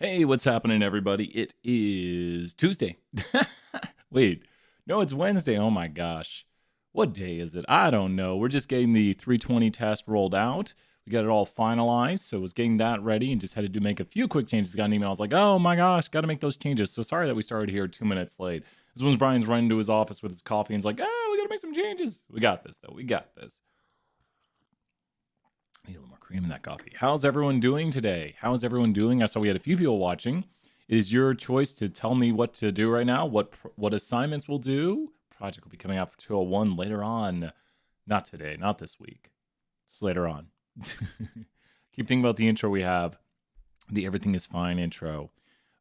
Hey, what's happening, everybody? It is Tuesday. Wait, no, it's Wednesday. Oh my gosh. What day is it? I don't know. We're just getting the 320 test rolled out. We got it all finalized. So I was getting that ready and just had to make a few quick changes. Got an email. I was like, oh my gosh, got to make those changes. So sorry that we started here 2 minutes late. This one's Brian's running to his office with his coffee and he's like, oh, we got to make some changes. We got this, though. We got this. Need a little more cream in that coffee. How's everyone doing today? How's everyone doing? I saw we had a few people watching. It is your choice to tell me what to do right now, what assignments we'll do. Project will be coming out for 201 later on. Not today, not this week. Just later on. Keep thinking about the intro we have. The Everything is Fine intro.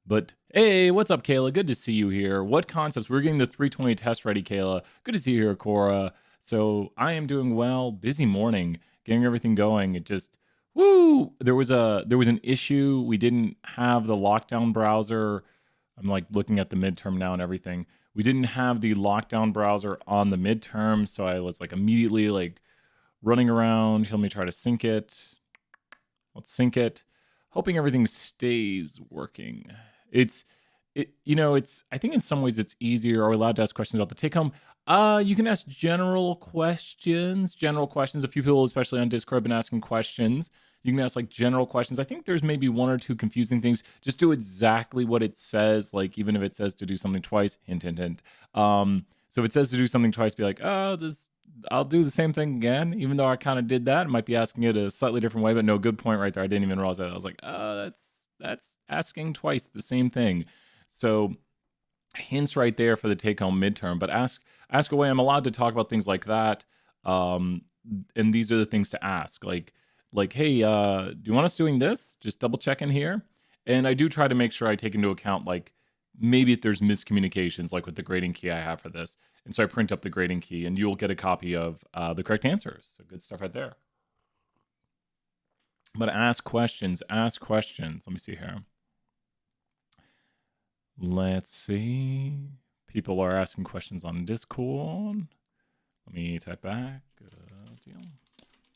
But hey, what's up, Kayla? Good to see you here. What concepts? We're getting the 320 test ready, Kayla. Good to see you here, Cora. So I am doing well. Busy morning. Getting everything going. It just there was an issue. We didn't have the lockdown browser. I'm like looking at the midterm now and everything. We didn't have the lockdown browser on the midterm, so I was like immediately like running around. Let me try to sync it. Let's sync it. Hoping everything stays working. I think in some ways it's easier. Are we allowed to ask questions about the take home? You can ask general questions. A few people, especially on Discord, have been asking questions. You can ask like general questions. I think there's maybe one or two confusing things. Just do exactly what it says. Like even if it says to do something twice, hint, hint, hint. So if it says to do something twice, be like, I'll do the same thing again, even though I kind of did that. I might be asking it a slightly different way, but no, good point right there. I didn't even realize that. I was like, that's asking twice the same thing. So hints right there for the take-home midterm, but ask away. I'm allowed to talk about things like that, and these are the things to ask. Like, hey, do you want us doing this? Just double check in here, and I do try to make sure I take into account like maybe if there's miscommunications, like with the grading key I have for this, and so I print up the grading key, and you'll get a copy of the correct answers. So good stuff right there. But ask questions. Ask questions. Let me see here. Let's see. People are asking questions on Discord. Let me type back. Deal.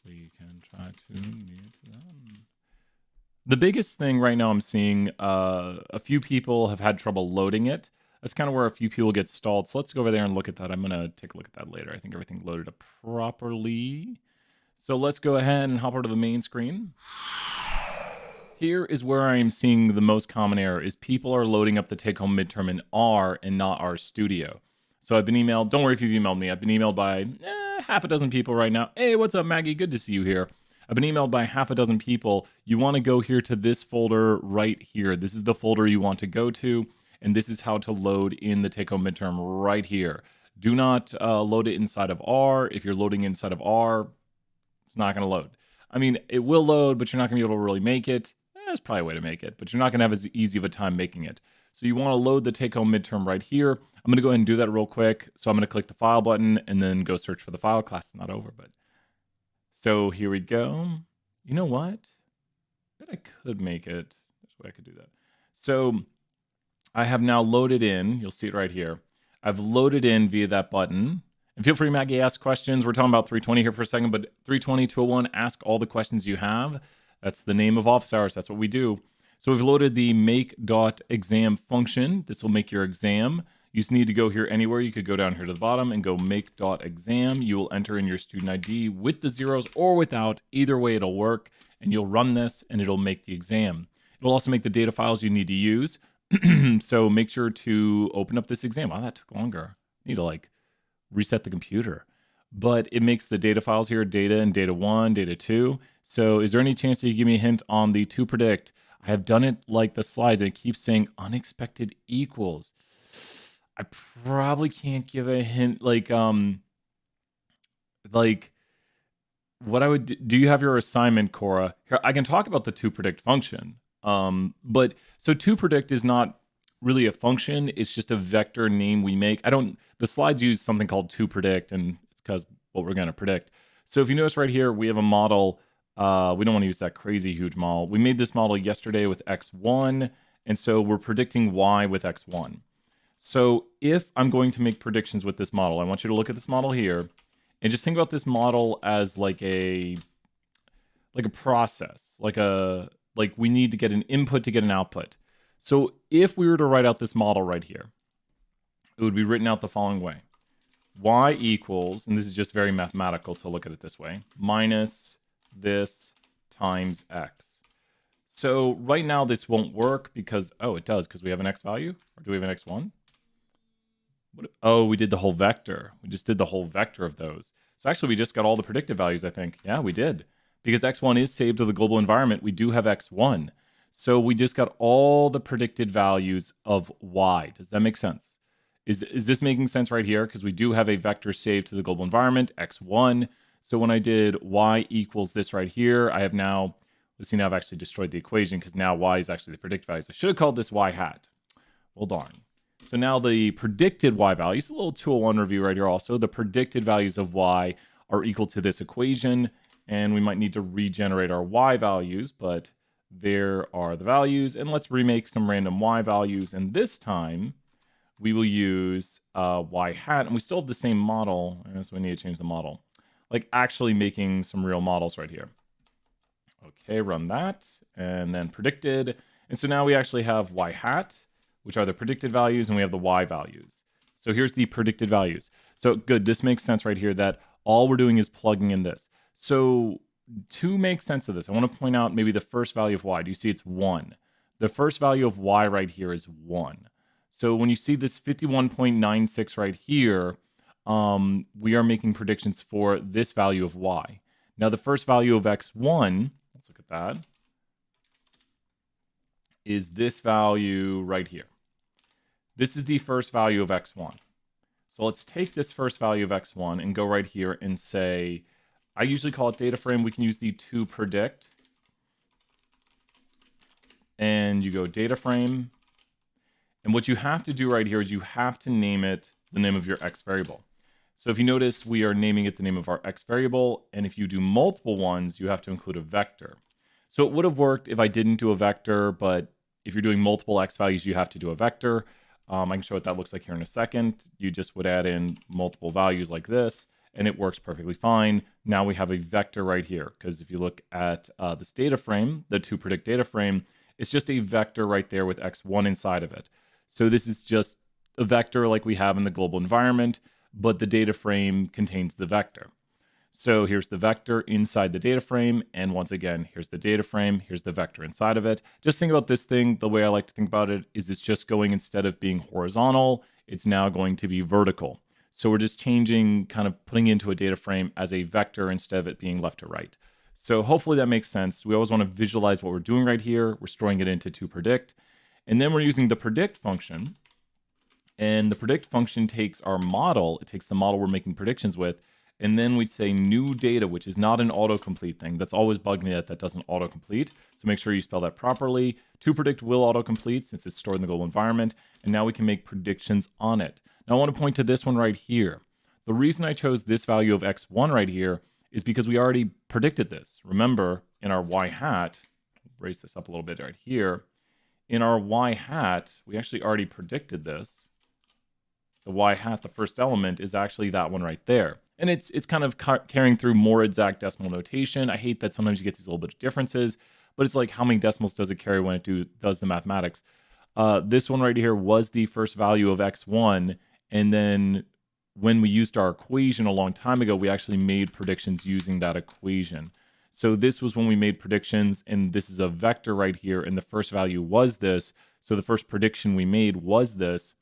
We can try to mute them. The biggest thing right now I'm seeing, a few people have had trouble loading it. That's kind of where a few people get stalled. So let's go over there and look at that. I'm going to take a look at that later. I think everything loaded up properly. So let's go ahead and hop over to the main screen. Here is where I am seeing the most common error is people are loading up the take-home midterm in R and not R Studio. So I've been emailed. Don't worry if you've emailed me. I've been emailed by half a dozen people right now. Hey, what's up, Maggie? Good to see you here. I've been emailed by half a dozen people. You want to go here to this folder right here. This is the folder you want to go to, and this is how to load in the take-home midterm right here. Do not load it inside of R. If you're loading inside of R, it's not going to load. I mean, it will load, but you're not going to be able to really make it. There's probably a way to make it, but you're not going to have as easy of a time making it. So you want to load the take-home midterm right here. I'm going to go ahead and do that real quick. So I'm going to click the file button and then go search for the file. Class is not over, but so here we go. You know what? I bet I could make it. There's a way I could do that. So I have now loaded in. You'll see it right here. I've loaded in via that button. And feel free, Maggie, ask questions. We're talking about 320 here for a second, but 320, 201, ask all the questions you have. That's the name of office hours. That's what we do. So we've loaded the make.exam function. This will make your exam. You just need to go here anywhere. You could go down here to the bottom and go make.exam. You will enter in your student ID with the zeros or without. Either way, it'll work. And you'll run this and it'll make the exam. It'll also make the data files you need to use. So make sure to open up this exam. Wow, that took longer. I need to like reset the computer. But it makes the data files here, data and data 1, data 2. So is there any chance that you give me a hint on the to predict? I have done it like the slides and it keeps saying unexpected equals. I probably can't give a hint like what I would do you have your assignment, Cora? Here, I can talk about the to predict function. But so to predict is not really a function. It's just a vector name we make. The slides use something called to predict, and it's because what we're going to predict. So if you notice right here, we have a model. We don't want to use that crazy huge model. We made this model yesterday with X1, and so we're predicting Y with X1. So if I'm going to make predictions with this model, I want you to look at this model here and just think about this model as like a process, like we need to get an input to get an output. So if we were to write out this model right here, it would be written out the following way. Y equals, and this is just very mathematical to look at it this way, minus this times x. So right now this won't work because, oh, it does, because we have an x value. Or do we have an x1? Oh, we did the whole vector. We just did the whole vector of those. So actually we just got all the predictive values, I think. Yeah, we did. Because x1 is saved to the global environment, we do have x1. So we just got all the predicted values of y. Does that make sense? Is this making sense right here? Because we do have a vector saved to the global environment, x1. So when I did y equals this right here, I have now, let's see, now I've actually destroyed the equation because now y is actually the predicted values. I should have called this y hat. Well, darn. So now the predicted y values, a little 201 review right here also, the predicted values of y are equal to this equation, and we might need to regenerate our y values, but there are the values, and let's remake some random y values, and this time we will use y hat, and we still have the same model, and so we need to change the model. Like actually making some real models right here. Okay, run that, and then predicted, and so now we actually have y hat, which are the predicted values, and we have the y values. So here's the predicted values. So good, this makes sense right here that all we're doing is plugging in this. So to make sense of this, I want to point out maybe the first value of y. Do you see it's 1? The first value of y right here is 1. So when you see this 51.96 right here, we are making predictions for this value of y. Now the first value of x1, let's look at that, is this value right here. This is the first value of x1. So let's take this first value of x1 and go right here and say, I usually call it data frame. We can use the to predict. And you go data frame. And what you have to do right here is you have to name it the name of your x variable. So if you notice, we are naming it the name of our x variable. And if you do multiple ones, you have to include a vector. So it would have worked if I didn't do a vector, but if you're doing multiple x values, you have to do a vector. I can show what that looks like here in a second. You just would add in multiple values like this, and it works perfectly fine. Now we have a vector right here, because if you look at this data frame, the to predict data frame, it's just a vector right there with x1 inside of it. So this is just a vector like we have in the global environment, but the data frame contains the vector. So here's the vector inside the data frame, and once again, here's the data frame, here's the vector inside of it. Just think about this thing, the way I like to think about it is it's just going, instead of being horizontal, it's now going to be vertical. So we're just changing, kind of putting into a data frame as a vector instead of it being left to right. So hopefully that makes sense. We always want to visualize what we're doing right here. We're storing it into to predict, and then we're using the predict function, and the predict function takes our model, it takes the model we're making predictions with, and then we'd say new data, which is not an autocomplete thing. That's always bugged me that that doesn't autocomplete. So make sure you spell that properly. To predict will autocomplete since it's stored in the global environment. And now we can make predictions on it. Now I want to point to this one right here. The reason I chose this value of x1 right here is because we already predicted this. Remember, in our y hat, raise this up a little bit right here. In our y hat, we actually already predicted this. The y hat, the first element, is actually that one right there. And it's kind of carrying through more exact decimal notation. I hate that sometimes you get these little bit of differences, but it's like how many decimals does it carry when it does the mathematics. This one right here was the first value of x1, and then when we used our equation a long time ago, we actually made predictions using that equation. So this was when we made predictions, and this is a vector right here, and the first value was this. So the first prediction we made was this.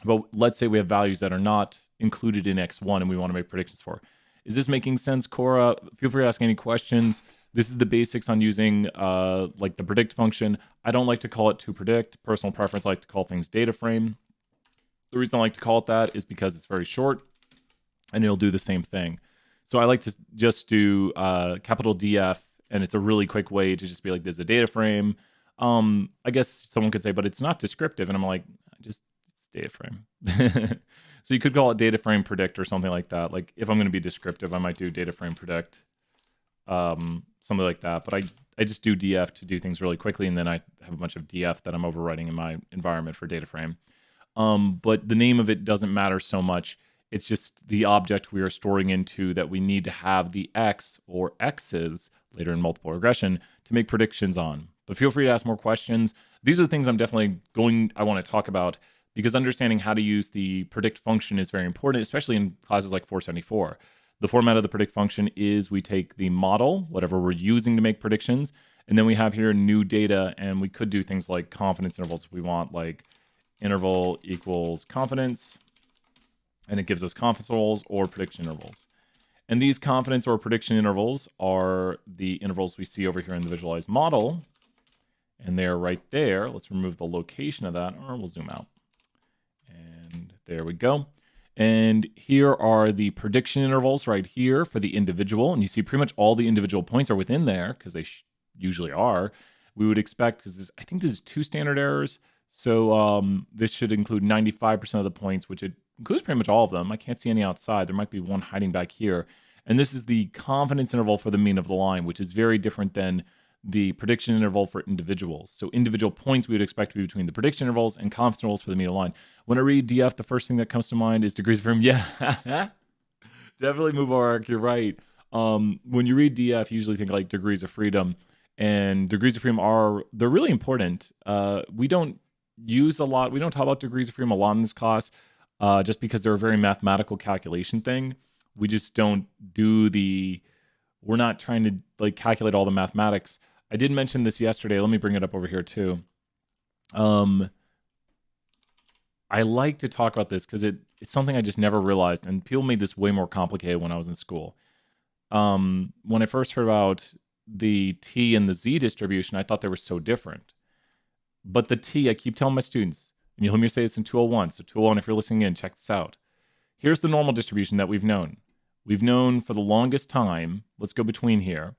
But let's say we have values that are not included in x1 and we want to make predictions for. Is this making sense, Cora? Feel free to ask any questions. This is the basics on using like the predict function. I don't like to call it to predict. Personal preference, I like to call things data frame. The reason I like to call it that is because it's very short and it'll do the same thing. So I like to just do capital DF, and it's a really quick way to just be like, there's a data frame. I guess someone could say, but it's not descriptive. And I'm like, just it's data frame. So you could call it data frame predict or something like that. Like if I'm going to be descriptive, I might do data frame predict, something like that. But I just do DF to do things really quickly, and then I have a bunch of DF that I'm overwriting in my environment for data frame. But the name of it doesn't matter so much. It's just the object we are storing into that we need to have the X or X's later in multiple regression to make predictions on. But feel free to ask more questions. These are the things I want to talk about, because understanding how to use the predict function is very important, especially in classes like 474. The format of the predict function is we take the model, whatever we're using to make predictions, and then we have here new data, and we could do things like confidence intervals if we want, like interval equals confidence, and it gives us confidence intervals or prediction intervals. And these confidence or prediction intervals are the intervals we see over here in the visualized model, and they're right there. Let's remove the location of that, or we'll zoom out. And there we go. And here are the prediction intervals right here for the individual. And you see pretty much all the individual points are within there, because they usually are. We would expect, because I think this is 2 standard errors. So this should include 95% of the points, which it includes pretty much all of them. I can't see any outside. There might be one hiding back here. And this is the confidence interval for the mean of the line, which is very different than the prediction interval for individuals. So individual points we would expect to be between the prediction intervals and confidence intervals for the mean of the line. When I read DF, the first thing that comes to mind is degrees of freedom. Yeah, definitely Mubarak, you're right. When you read DF, you usually think like degrees of freedom. And degrees of freedom they're really important. We don't talk about degrees of freedom a lot in this class, just because they're a very mathematical calculation thing. We just don't we're not trying to like calculate all the mathematics. I did mention this yesterday. Let me bring it up over here too. I like to talk about this because it's something I just never realized, and people made this way more complicated when I was in school. When I first heard about the T and the Z distribution, I thought they were so different. But the T, I keep telling my students, and you'll hear me say this in 201. So 201, if you're listening in, check this out. Here's the normal distribution that we've known. We've known for the longest time. Let's go between here.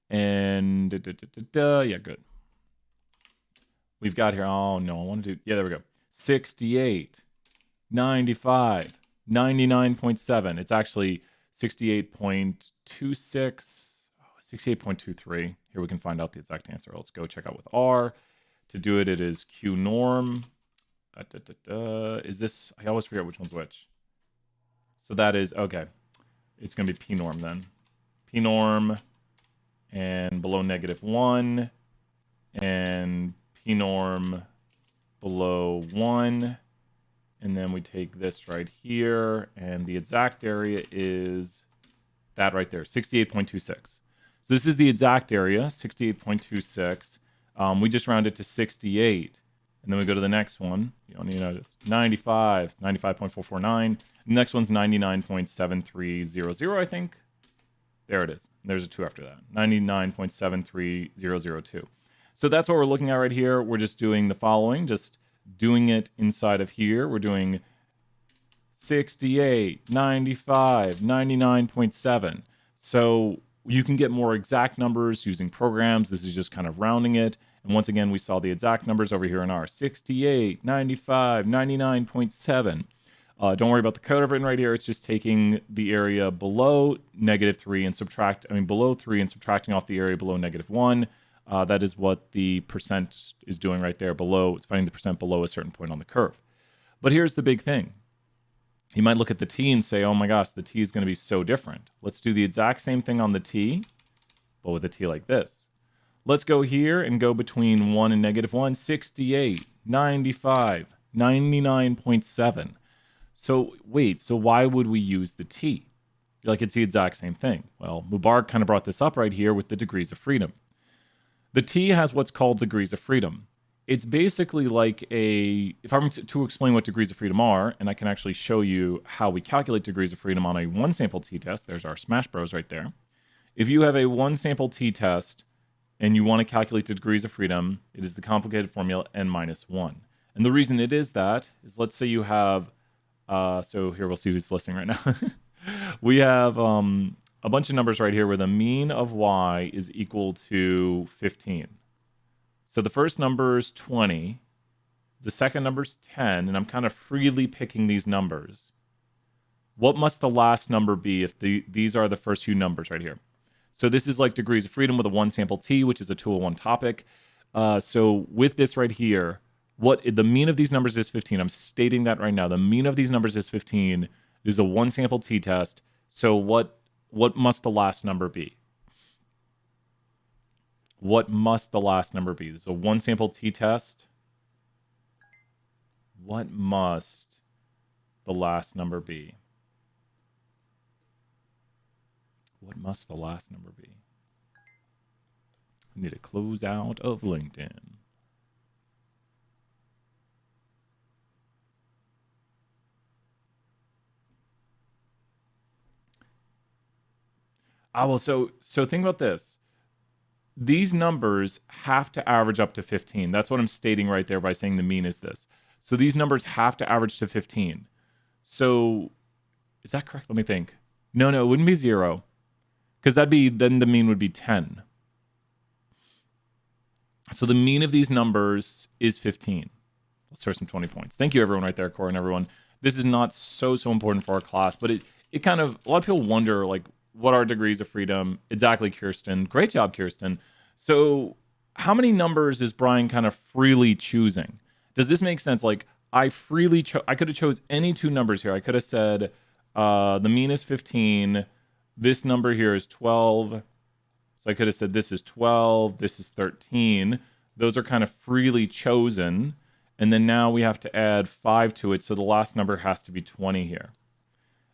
And yeah, good. We've got here, oh no, I want to do, yeah, there we go. 68, 95, 99.7. It's actually 68.26, 68.23. Here we can find out the exact answer. Let's go check out with R. To do it, it is Q norm. Is this, I always forget which one's which. So that is, okay. It's going to be P norm then. P norm and below -1 and P norm below 1. And then we take this right here, and the exact area is that right there, 68.26. So this is the exact area, 68.26. We just round it to 68. And then we go to the next one. You don't need to notice. 95, 95.449. The next one's 99.7300, I think. There it is. There's a 2 after that. 99.73002. So that's what we're looking at right here. We're just doing the following, just doing it inside of here. We're doing 68, 95, 99.7. So you can get more exact numbers using programs. This is just kind of rounding it. And once again, we saw the exact numbers over here in R. 68, 95, 99.7. Don't worry about the code I've written right here. It's just taking the area below -3 and below 3 and subtracting off the area below -1. That is what the percent is doing right there below. It's finding the percent below a certain point on the curve. But here's the big thing. You might look at the T and say, oh my gosh, the T is going to be so different. Let's do the exact same thing on the T, but with a T like this. Let's go here and go between 1 and -1, 68, 95, 99.7. So wait, so why would we use the T? You're like, it's the exact same thing. Well, Mubarak kind of brought this up right here with the degrees of freedom. The T has what's called degrees of freedom. It's basically like if I'm to explain what degrees of freedom are, and I can actually show you how we calculate degrees of freedom on a one sample t-test. There's our Smash Bros right there. If you have a one sample t-test and you want to calculate the degrees of freedom, it is the complicated formula n-1. And the reason it is that is, let's say you have, so here we'll see who's listening right now. We have a bunch of numbers right here where the mean of y is equal to 15. So the first number is 20, the second number is 10, and I'm kind of freely picking these numbers. What must the last number be if these are the first few numbers right here? So this is like degrees of freedom with a one sample t, which is a 201 topic. So with this right here, what the mean of these numbers is 15. I'm stating that right now. The mean of these numbers is 15. This is a one sample t-test. So what must the last number be? What must the last number be? This is a one sample t-test. What must the last number be? What must the last number be? I need a close out of LinkedIn. Well, so think about this. These numbers have to average up to 15. That's what I'm stating right there by saying the mean is this. So these numbers have to average to 15. So is that correct? Let me think. No, it wouldn't be 0. Because then the mean would be 10. So the mean of these numbers is 15. Let's start some 20 points. Thank you, everyone right there, Cora and everyone. This is not so important for our class, but it kind of, a lot of people wonder, like, what are degrees of freedom? Exactly, Kirsten. Great job, Kirsten. So how many numbers is Brian kind of freely choosing? Does this make sense? Like, I could have chose any two numbers here. I could have said the mean is 15. This number here is 12. So I could have said this is 12. This is 13. Those are kind of freely chosen. And then now we have to add 5 to it. So the last number has to be 20 here.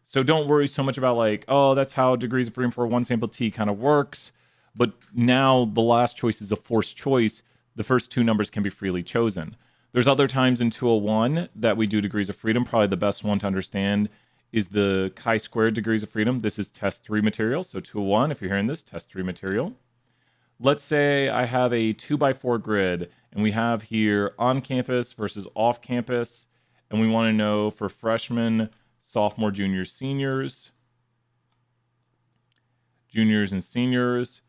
So don't worry so much about like, oh, that's how degrees of freedom for one sample t kind of works. But now the last choice is a forced choice. The first two numbers can be freely chosen. There's other times in 201 that we do degrees of freedom. Probably the best one to understand is the chi-squared degrees of freedom. This is test 3 material. So 201, if you're hearing this, test 3 material. Let's say I have a 2x4 grid, and we have here on campus versus off campus, and we want to know for freshmen, sophomore, juniors, seniors, juniors and seniors.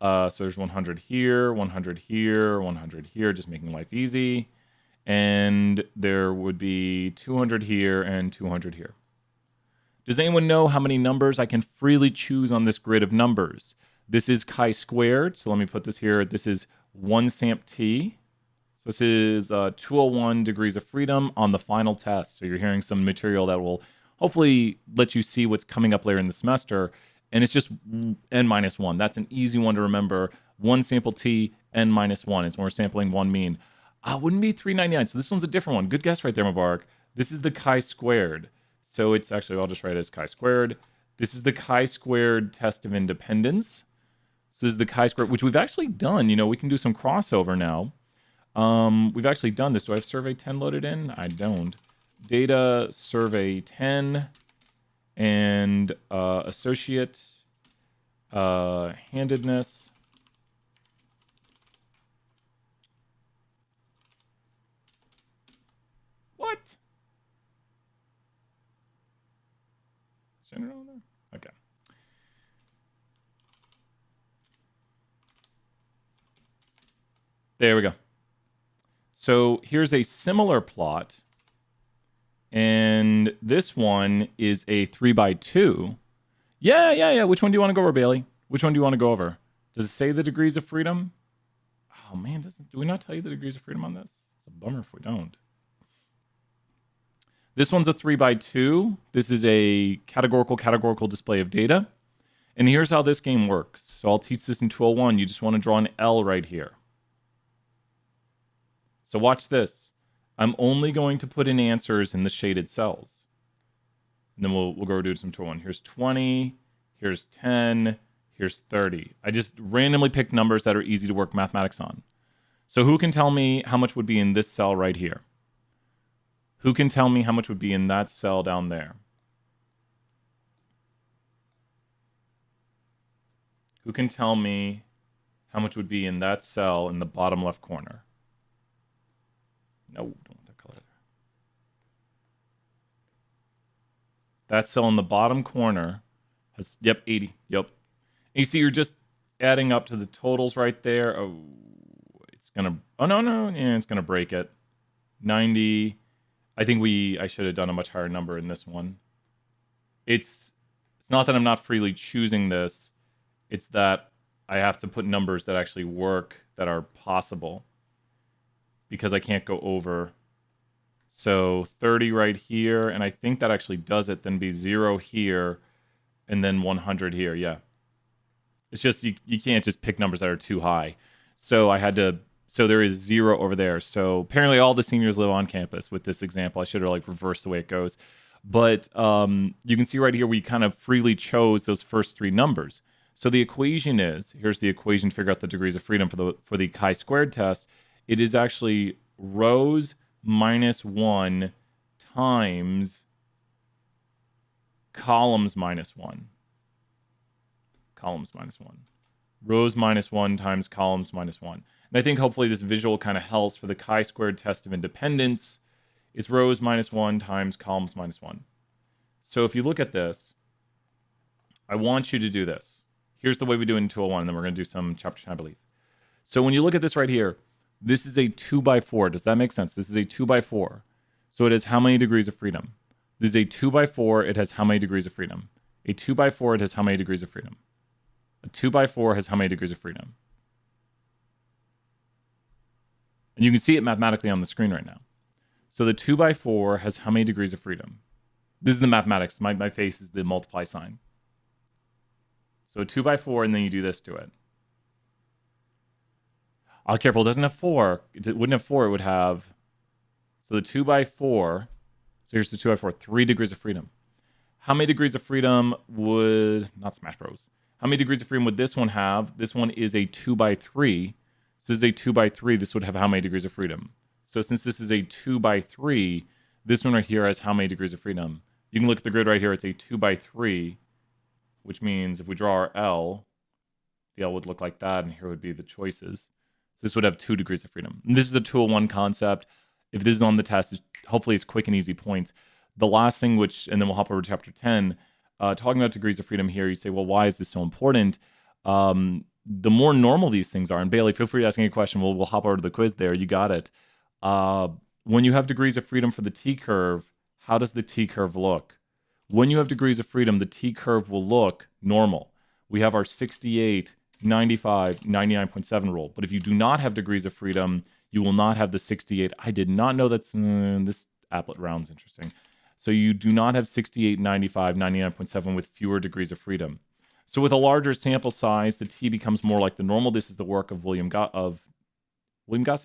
So there's 100 here, 100 here, 100 here, just making life easy. And there would be 200 here and 200 here. Does anyone know how many numbers I can freely choose on this grid of numbers? This is chi-squared, so let me put this here. This is 1 samp t. So this is 201 degrees of freedom on the final test. So you're hearing some material that will hopefully let you see what's coming up later in the semester. And it's just n minus 1. That's an easy one to remember. 1 sample t, n minus 1 is when we're sampling one mean. Wouldn't be 399. So this one's a different one. Good guess right there, Mubarak. This is the chi-squared. So it's actually, I'll just write it as chi-squared. This is the chi-squared test of independence. So this is the chi-squared, which we've actually done. You know, we can do some crossover now. We've actually done this. Do I have survey 10 loaded in? I don't. Data survey 10 and associate handedness. What? Is it on there? Okay. There we go. So here's a similar plot. And this one is a 3x2. Yeah. Which one do you want to go over, Bailey? Which one do you want to go over? Does it say the degrees of freedom? Oh, man, do we not tell you the degrees of freedom on this? It's a bummer if we don't. This one's a 3x2. This is a categorical display of data. And here's how this game works. So I'll teach this in 201. You just want to draw an L right here. So watch this. I'm only going to put in answers in the shaded cells. And then we'll go do some 201. Here's 20. Here's 10. Here's 30. I just randomly picked numbers that are easy to work mathematics on. So who can tell me how much would be in this cell right here? Who can tell me how much would be in that cell down there? Who can tell me how much would be in that cell in the bottom left corner? No, don't want that color there. That cell in the bottom corner has, 80. Yep. And you see you're just adding up to the totals right there. Oh, it's going to, yeah, it's going to break it. 90. I think I should have done a much higher number in this one. It's not that I'm not freely choosing this. It's that I have to put numbers that actually work, that are possible, because I can't go over. So 30 right here, and I think that actually does it, then be 0 here, and then 100 here, yeah. It's just, you can't just pick numbers that are too high. So so there is 0 over there. So apparently all the seniors live on campus with this example. I should have like reversed the way it goes. But you can see right here, we kind of freely chose those first 3 numbers. So the equation is, here's the equation to figure out the degrees of freedom for the chi-squared test. It is actually rows minus 1 times columns minus 1. Columns minus 1. Rows minus 1 times columns minus 1. And I think hopefully this visual kind of helps for the chi-squared test of independence. It's rows minus 1 times columns minus 1. So if you look at this, I want you to do this. Here's the way we do it in 201, and then we're going to do some chapter 10, I believe. So when you look at this right here, this is a 2 by 4. Does that make sense? This is a 2 by 4. So it has how many degrees of freedom? This is a 2 by 4. It has how many degrees of freedom? A 2 by 4, it has how many degrees of freedom? A 2 by 4 has how many degrees of freedom? And you can see it mathematically on the screen right now. So the 2 by 4 has how many degrees of freedom? This is the mathematics. My face is the multiply sign. So a 2 by 4, and then you do this to it. Oh, careful, it doesn't have 4. It wouldn't have 4, it would have... So the 2 by 4, so here's the 2 by 4, 3 degrees of freedom. How many degrees of freedom would... Not Smash Bros. How many degrees of freedom would this one have? This one is a 2 by 3. So this is a 2 by 3. This would have how many degrees of freedom? So since this is a 2 by 3, this one right here has how many degrees of freedom? You can look at the grid right here. It's a 2 by 3, which means if we draw our L, the L would look like that, and here would be the choices. So this would have 2 degrees of freedom. And this is a 201 concept. If this is on the test, hopefully it's quick and easy points. The last thing, and then we'll hop over to chapter 10, talking about degrees of freedom here, you say, well, why is this so important? The more normal these things are, and Bailey, feel free to ask any question. We'll hop over to the quiz there. You got it. When you have degrees of freedom for the t-curve, how does the t-curve look? When you have degrees of freedom, the t-curve will look normal. We have our 68, 95, 99.7 rule. But if you do not have degrees of freedom, you will not have the 68. I did not know that's... this applet round's interesting. So you do not have 68, 95, 99.7 with fewer degrees of freedom. So with a larger sample size, the t becomes more like the normal. This is the work of William Gossett?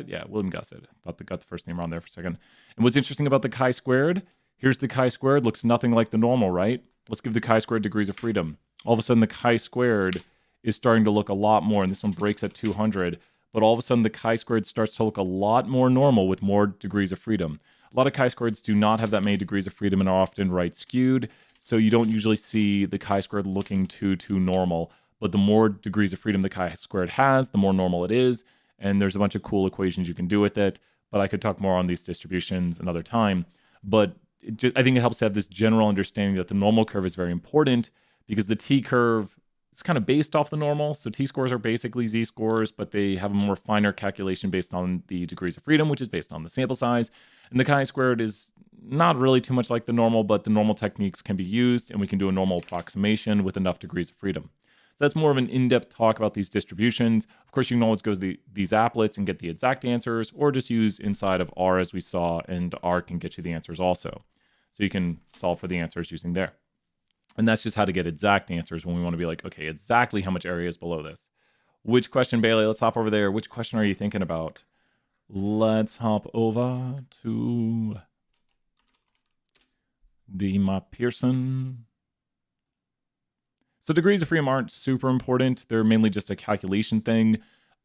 Yeah, William Gossett. Thought they got the first name wrong there for a second. And what's interesting about the chi-squared, here's the chi-squared, looks nothing like the normal, right? Let's give the chi-squared degrees of freedom. All of a sudden, the chi-squared is starting to look a lot more, and this one breaks at 200, but all of a sudden, the chi-squared starts to look a lot more normal with more degrees of freedom. A lot of chi-squareds do not have that many degrees of freedom and are often right skewed, so you don't usually see the chi-squared looking too normal, but the more degrees of freedom the chi-squared has, the more normal it is, and there's a bunch of cool equations you can do with it, but I could talk more on these distributions another time. But I think it helps to have this general understanding that the normal curve is very important because the t-curve is kind of based off the normal. So t-scores are basically z-scores, but they have a more finer calculation based on the degrees of freedom, which is based on the sample size. And the chi-squared is not really too much like the normal, but the normal techniques can be used, and we can do a normal approximation with enough degrees of freedom. So that's more of an in-depth talk about these distributions. Of course, you can always go to these applets and get the exact answers, or just use inside of R as we saw, and R can get you the answers also. So you can solve for the answers using there. And that's just how to get exact answers when we want to be like, okay, exactly how much area is below this. Which question, Bailey? Let's hop over there. Which question are you thinking about? Let's hop over to the Pearson. So degrees of freedom aren't super important. They're mainly just a calculation thing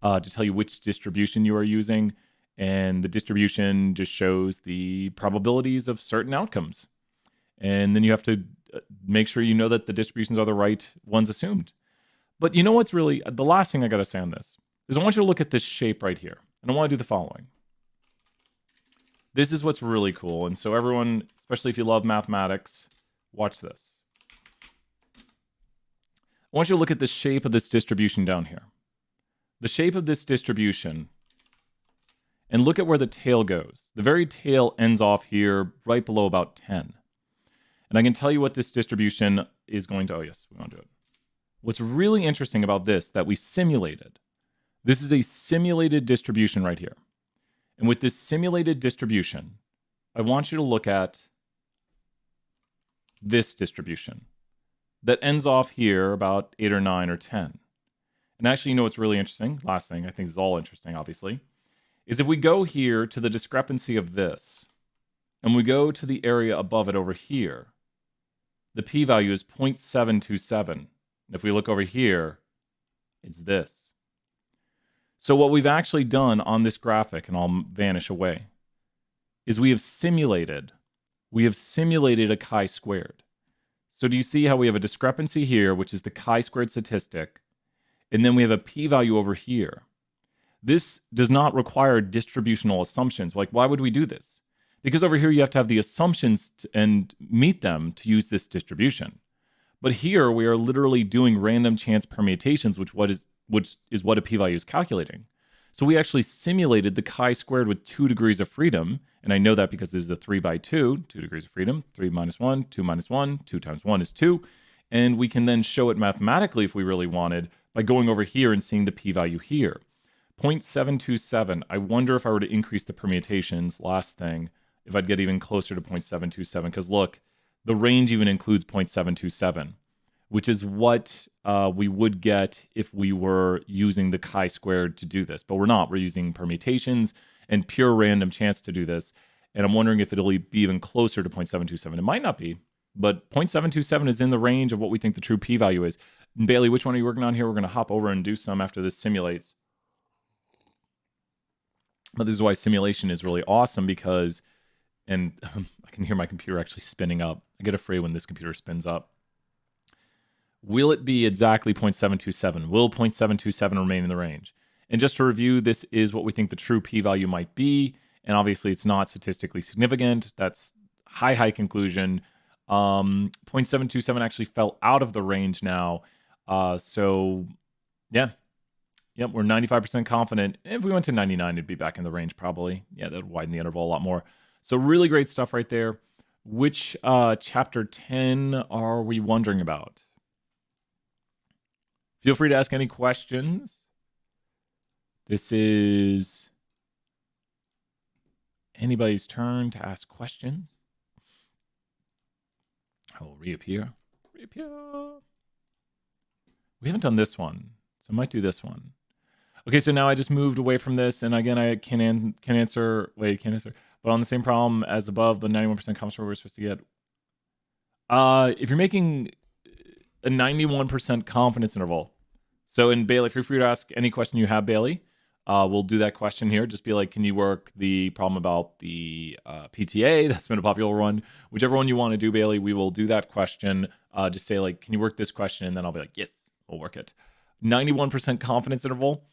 to tell you which distribution you are using. And the distribution just shows the probabilities of certain outcomes. And then you have to make sure you know that the distributions are the right ones assumed. But you know what's really, the last thing I got to say on this is I want you to look at this shape right here. And I want to do the following. This is what's really cool. And so everyone, especially if you love mathematics, watch this. I want you to look at the shape of this distribution down here. The shape of this distribution, and look at where the tail goes. The very tail ends off here right below about 10. And I can tell you what this distribution is going to, oh yes, we want to do it. What's really interesting about this that we simulated, this is a simulated distribution right here. And with this simulated distribution, I want you to look at this distribution that ends off here about 8 or 9 or 10. And actually, you know what's really interesting? Last thing, I think this is all interesting, obviously, is if we go here to the discrepancy of this, and we go to the area above it over here, the p-value is 0.727. And if we look over here, it's this. So what we've actually done on this graphic, and I'll vanish away, is we have simulated a chi-squared. So do you see how we have a discrepancy here, which is the chi-squared statistic, and then we have a p-value over here. This does not require distributional assumptions. Like, why would we do this? Because over here you have to have the assumptions and meet them to use this distribution. But here we are literally doing random chance permutations, which is what a p-value is calculating. So we actually simulated the chi-squared with 2 degrees of freedom, and I know that because this is a 3 by 2, 2 degrees of freedom, 3 minus 1, 2 minus 1, 2 times 1 is 2, and we can then show it mathematically if we really wanted by going over here and seeing the p-value here. 0.727, I wonder if I were to increase the permutations, last thing, if I'd get even closer to 0.727, because look, the range even includes 0.727, which is what we would get if we were using the chi-squared to do this. But we're not. We're using permutations and pure random chance to do this. And I'm wondering if it'll be even closer to 0.727. It might not be, but 0.727 is in the range of what we think the true p-value is. And Bailey, which one are you working on here? We're going to hop over and do some after this simulates. But this is why simulation is really awesome because, and I can hear my computer actually spinning up. I get afraid when this computer spins up. Will it be exactly 0.727? Will 0.727 remain in the range? And just to review, this is what we think the true p-value might be. And obviously it's not statistically significant. That's high conclusion. 0.727 actually fell out of the range now. So yeah. Yep, we're 95% confident. If we went to 99, it'd be back in the range probably. Yeah, that would widen the interval a lot more. So really great stuff right there. Which chapter 10 are we wondering about? Feel free to ask any questions. This is anybody's turn to ask questions. I will reappear. We haven't done this one, so I might do this one. Okay, so now I just moved away from this, and again, I can't answer. Wait, can't answer. But on the same problem as above, the 91% confidence we're supposed to get. If you're making a 91% confidence interval, so in Bailey, feel free to ask any question you have, Bailey. We'll do that question here. Just be like, can you work the problem about the PTA? That's been a popular one. Whichever one you want to do, Bailey, we will do that question. Just say like, can you work this question? And then I'll be like, yes, we'll work it. 91% confidence interval.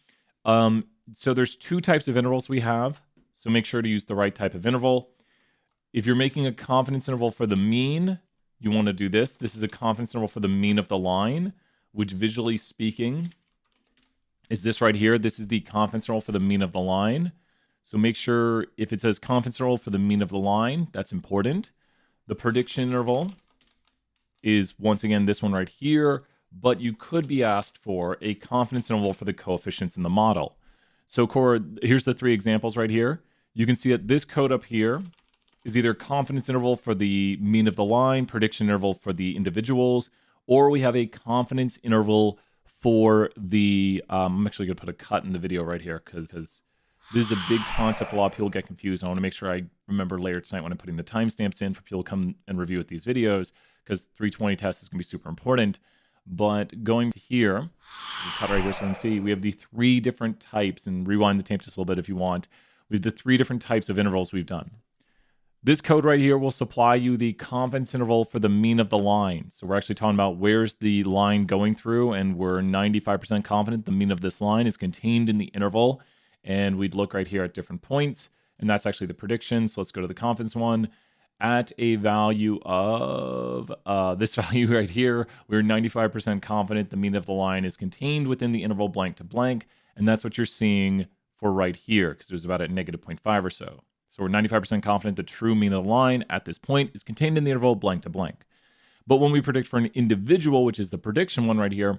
So there's 2 types of intervals we have. So make sure to use the right type of interval. If you're making a confidence interval for the mean, you want to do this. This is a confidence interval for the mean of the line, which visually speaking is this right here. This is the confidence interval for the mean of the line. So make sure if it says confidence interval for the mean of the line, that's important. The prediction interval is once again this one right here, but you could be asked for a confidence interval for the coefficients in the model. So Cora, here's the 3 examples right here. You can see that this code up here is either confidence interval for the mean of the line, prediction interval for the individuals, or we have a confidence interval for the, I'm actually going to put a cut in the video right here because this is a big concept. A lot of people get confused. I want to make sure I remember later tonight when I'm putting the timestamps in for people to come and review with these videos because 320 test is going to be super important. But going to here, there's a cut right here so you can see, we have the 3 different types, and rewind the tape just a little bit if you want. We have the 3 different types of intervals we've done. This code right here will supply you the confidence interval for the mean of the line. So we're actually talking about where's the line going through, and we're 95% confident the mean of this line is contained in the interval. And we'd look right here at different points, and that's actually the prediction. So let's go to the confidence one. At a value of this value right here, we're 95% confident the mean of the line is contained within the interval blank to blank. And that's what you're seeing for right here, because there's about a -0.5 or so. So we're 95% confident the true mean of the line at this point is contained in the interval blank to blank. But when we predict for an individual, which is the prediction one right here,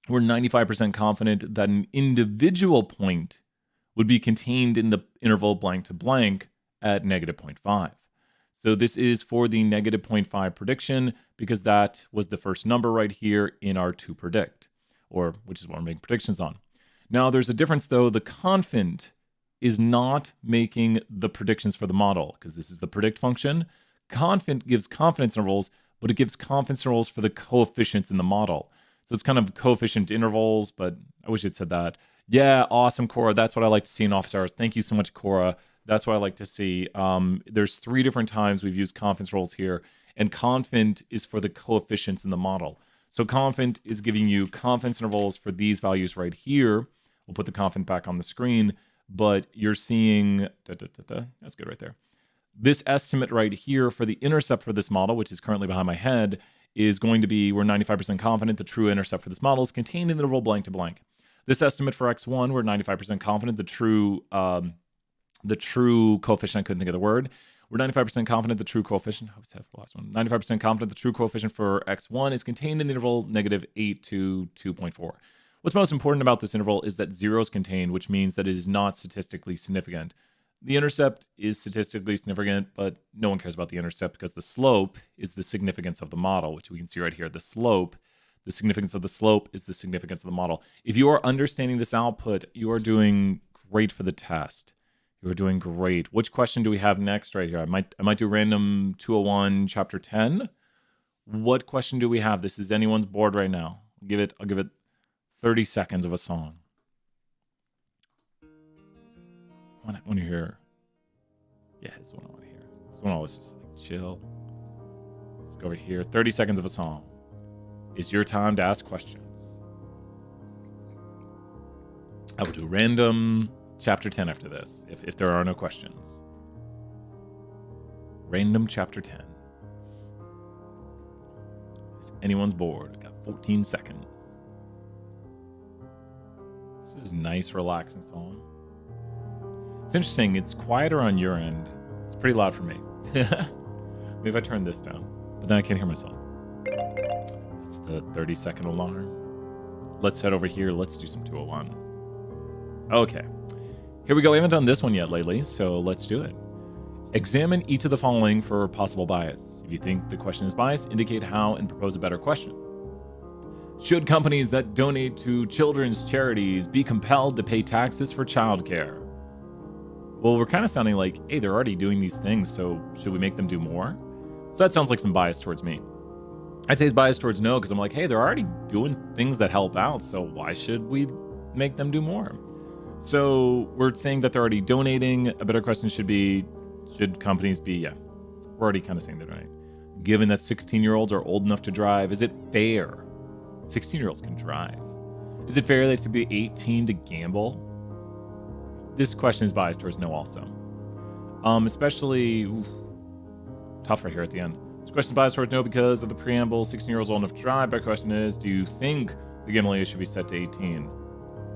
we're 95% confident that an individual point would be contained in the interval blank to blank at -0.5. So this is for the -0.5 prediction because that was the first number right here in our to predict. or which is what we're making predictions on. Now, there's a difference, though. The confident is not making the predictions for the model, because this is the predict function. Confident gives confidence intervals, but it gives confidence intervals for the coefficients in the model. So it's kind of coefficient intervals, but I wish it said that. Yeah, awesome, Cora. That's what I like to see in office hours. Thank you so much, Cora. That's what I like to see. There's 3 different times we've used confidence roles here, and confident is for the coefficients in the model. So confident is giving you confidence intervals for these values right here. We'll put the confident back on the screen, but you're seeing, that's good right there. This estimate right here for the intercept for this model, which is currently behind my head, is going to be, we're 95% confident the true intercept for this model is contained in the interval blank to blank. This estimate for x1, we're 95% confident the true coefficient, I couldn't think of the word. We're 95% confident the true coefficient, I was the last one. 95% confident the true coefficient for x1 is contained in the interval -8 to 2.4. What's most important about this interval is that 0 is contained, which means that it is not statistically significant. The intercept is statistically significant, but no one cares about the intercept because the slope is the significance of the model, which we can see right here. The significance of the slope is the significance of the model. If you are understanding this output, you are doing great for the test. You are doing great. Which question do we have next right here? I might do random 201 chapter 10. What question do we have? This is anyone's board right now. I'll give it 30 seconds of a song. When you hear, yeah, this is what I want to hear. This one always just like chill. Let's go over here. 30 seconds of a song. Is your time to ask questions. I will do random chapter 10 after this, if there are no questions. Random chapter 10. Is anyone's bored? I got 14 seconds. This is a nice, relaxing song. It's interesting. It's quieter on your end. It's pretty loud for me. Maybe if I turn this down, but then I can't hear myself. It's the 30-second alarm. Let's head over here. Let's do some 201. Okay. Here we go. We haven't done this one yet lately, so let's do it. Examine each of the following for possible bias. If you think the question is biased, indicate how and propose a better question. Should companies that donate to children's charities be compelled to pay taxes for childcare? Well, we're kind of sounding like, hey, they're already doing these things, so should we make them do more? So that sounds like some bias towards me. I'd say it's biased towards no, because I'm like, hey, they're already doing things that help out, so why should we make them do more? So we're saying that they're already donating. A better question should be, should companies be, yeah, we're already kind of saying they're donating. Given that 16-year-olds are old enough to drive, is it fair? 16-year-olds can drive. Is it fair that to be 18 to gamble? This question is biased towards no also. Especially, tough right here at the end. This question is biased towards no because of the preamble, 16-year-olds old enough to drive. Better question is, do you think the gambling age should be set to 18?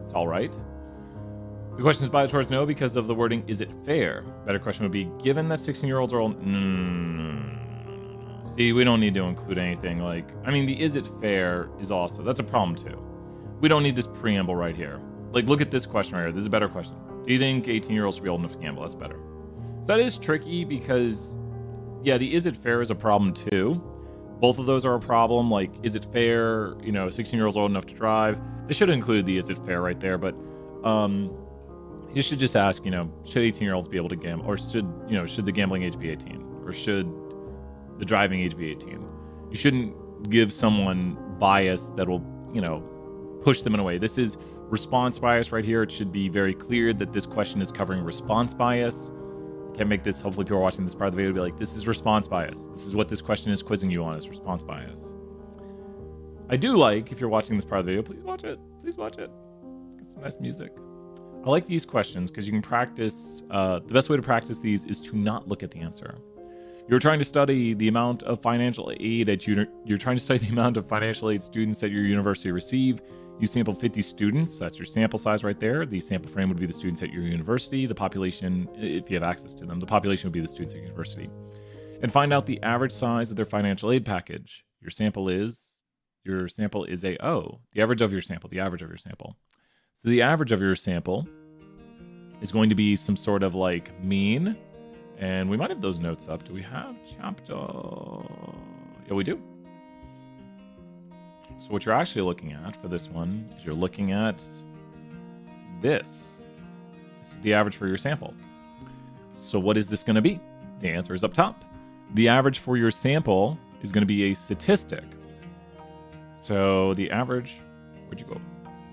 It's all right. The question is biased towards no because of the wording, is it fair? Better question would be, given that 16-year-olds are old... See, we don't need to include anything like... I mean, the is it fair is also... That's a problem too. We don't need this preamble right here. Like, look at this question right here. This is a better question. Do you think 18-year-olds should be old enough to gamble? That's better. So that is tricky because, yeah, the is it fair is a problem too. Both of those are a problem. Like, is it fair, 16-year-olds old enough to drive? They should have included the is it fair right there, but you should just ask, should 18-year-olds be able to gamble? Or should the gambling age be 18? Or should the driving age be 18? You shouldn't give someone bias that will, push them in a way. This is response bias right here. It should be very clear that this question is covering response bias. I can't make this, hopefully people are watching this part of the video be like, this is response bias. This is what this question is quizzing you on, is response bias. I do like, if you're watching this part of the video, please watch it. Please watch it. Get some nice music. I like these questions because you can practice, the best way to practice these is to not look at the answer. You're trying to study the amount of financial aid students at your university receive. You sampled 50 students. That's your sample size right there. The sample frame would be the students at your university. The population, if you have access to them, the population would be the students at your university. And find out the average size of their financial aid package. Your sample is the average of your sample. So the average of your sample is going to be some sort of like mean. And we might have those notes up. Do we have chapter? Yeah, we do. So what you're actually looking at for this one is you're looking at this. This is the average for your sample. So what is this going to be? The answer is up top. The average for your sample is going to be a statistic. So the average, where'd you go?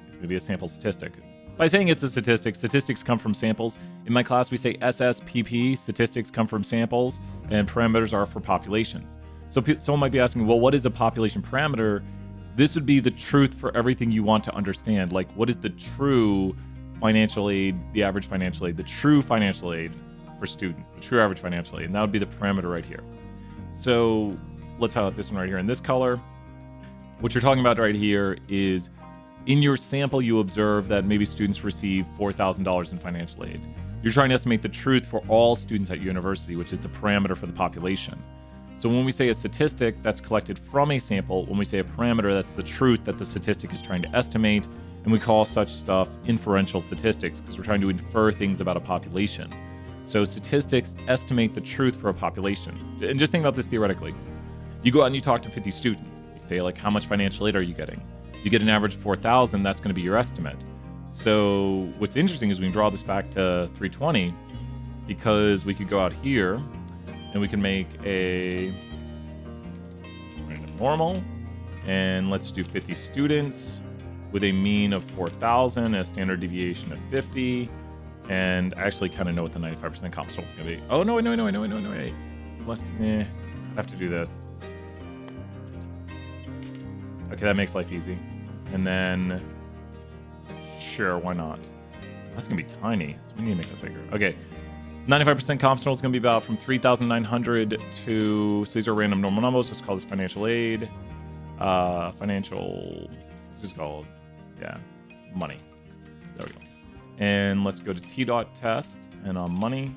It's going to be a sample statistic. By saying it's a statistic, statistics come from samples. In my class, we say SSPP, statistics come from samples, and parameters are for populations. So someone might be asking, well, what is a population parameter? This would be the truth for everything you want to understand. Like, what is the true financial aid, the average financial aid, the true financial aid for students, the true average financial aid, and that would be the parameter right here. So let's highlight this one right here in this color. What you're talking about right here is in your sample, you observe that maybe students receive $4,000 in financial aid. You're trying to estimate the truth for all students at your university, which is the parameter for the population. So when we say a statistic, that's collected from a sample. When we say a parameter, that's the truth that the statistic is trying to estimate. And we call such stuff inferential statistics because we're trying to infer things about a population. So statistics estimate the truth for a population. And just think about this theoretically. You go out and you talk to 50 students. You say, like, how much financial aid are you getting? You get an average of 4,000, that's going to be your estimate. So what's interesting is we can draw this back to 320 because we could go out here and we can make a random normal, and let's do 50 students with a mean of 4,000, a standard deviation of 50, and I actually kind of know what the 95% confidence is going to be. Oh, no, wait. I have to do this. Okay, that makes life easy. And then, sure, why not? That's going to be tiny, so we need to make that bigger. Okay, 95% confidence interval is going to be about from 3,900 to, so these are random normal numbers. Just call this financial aid. Financial, let's just call it, yeah, money. There we go. And let's go to t-dot test and on money.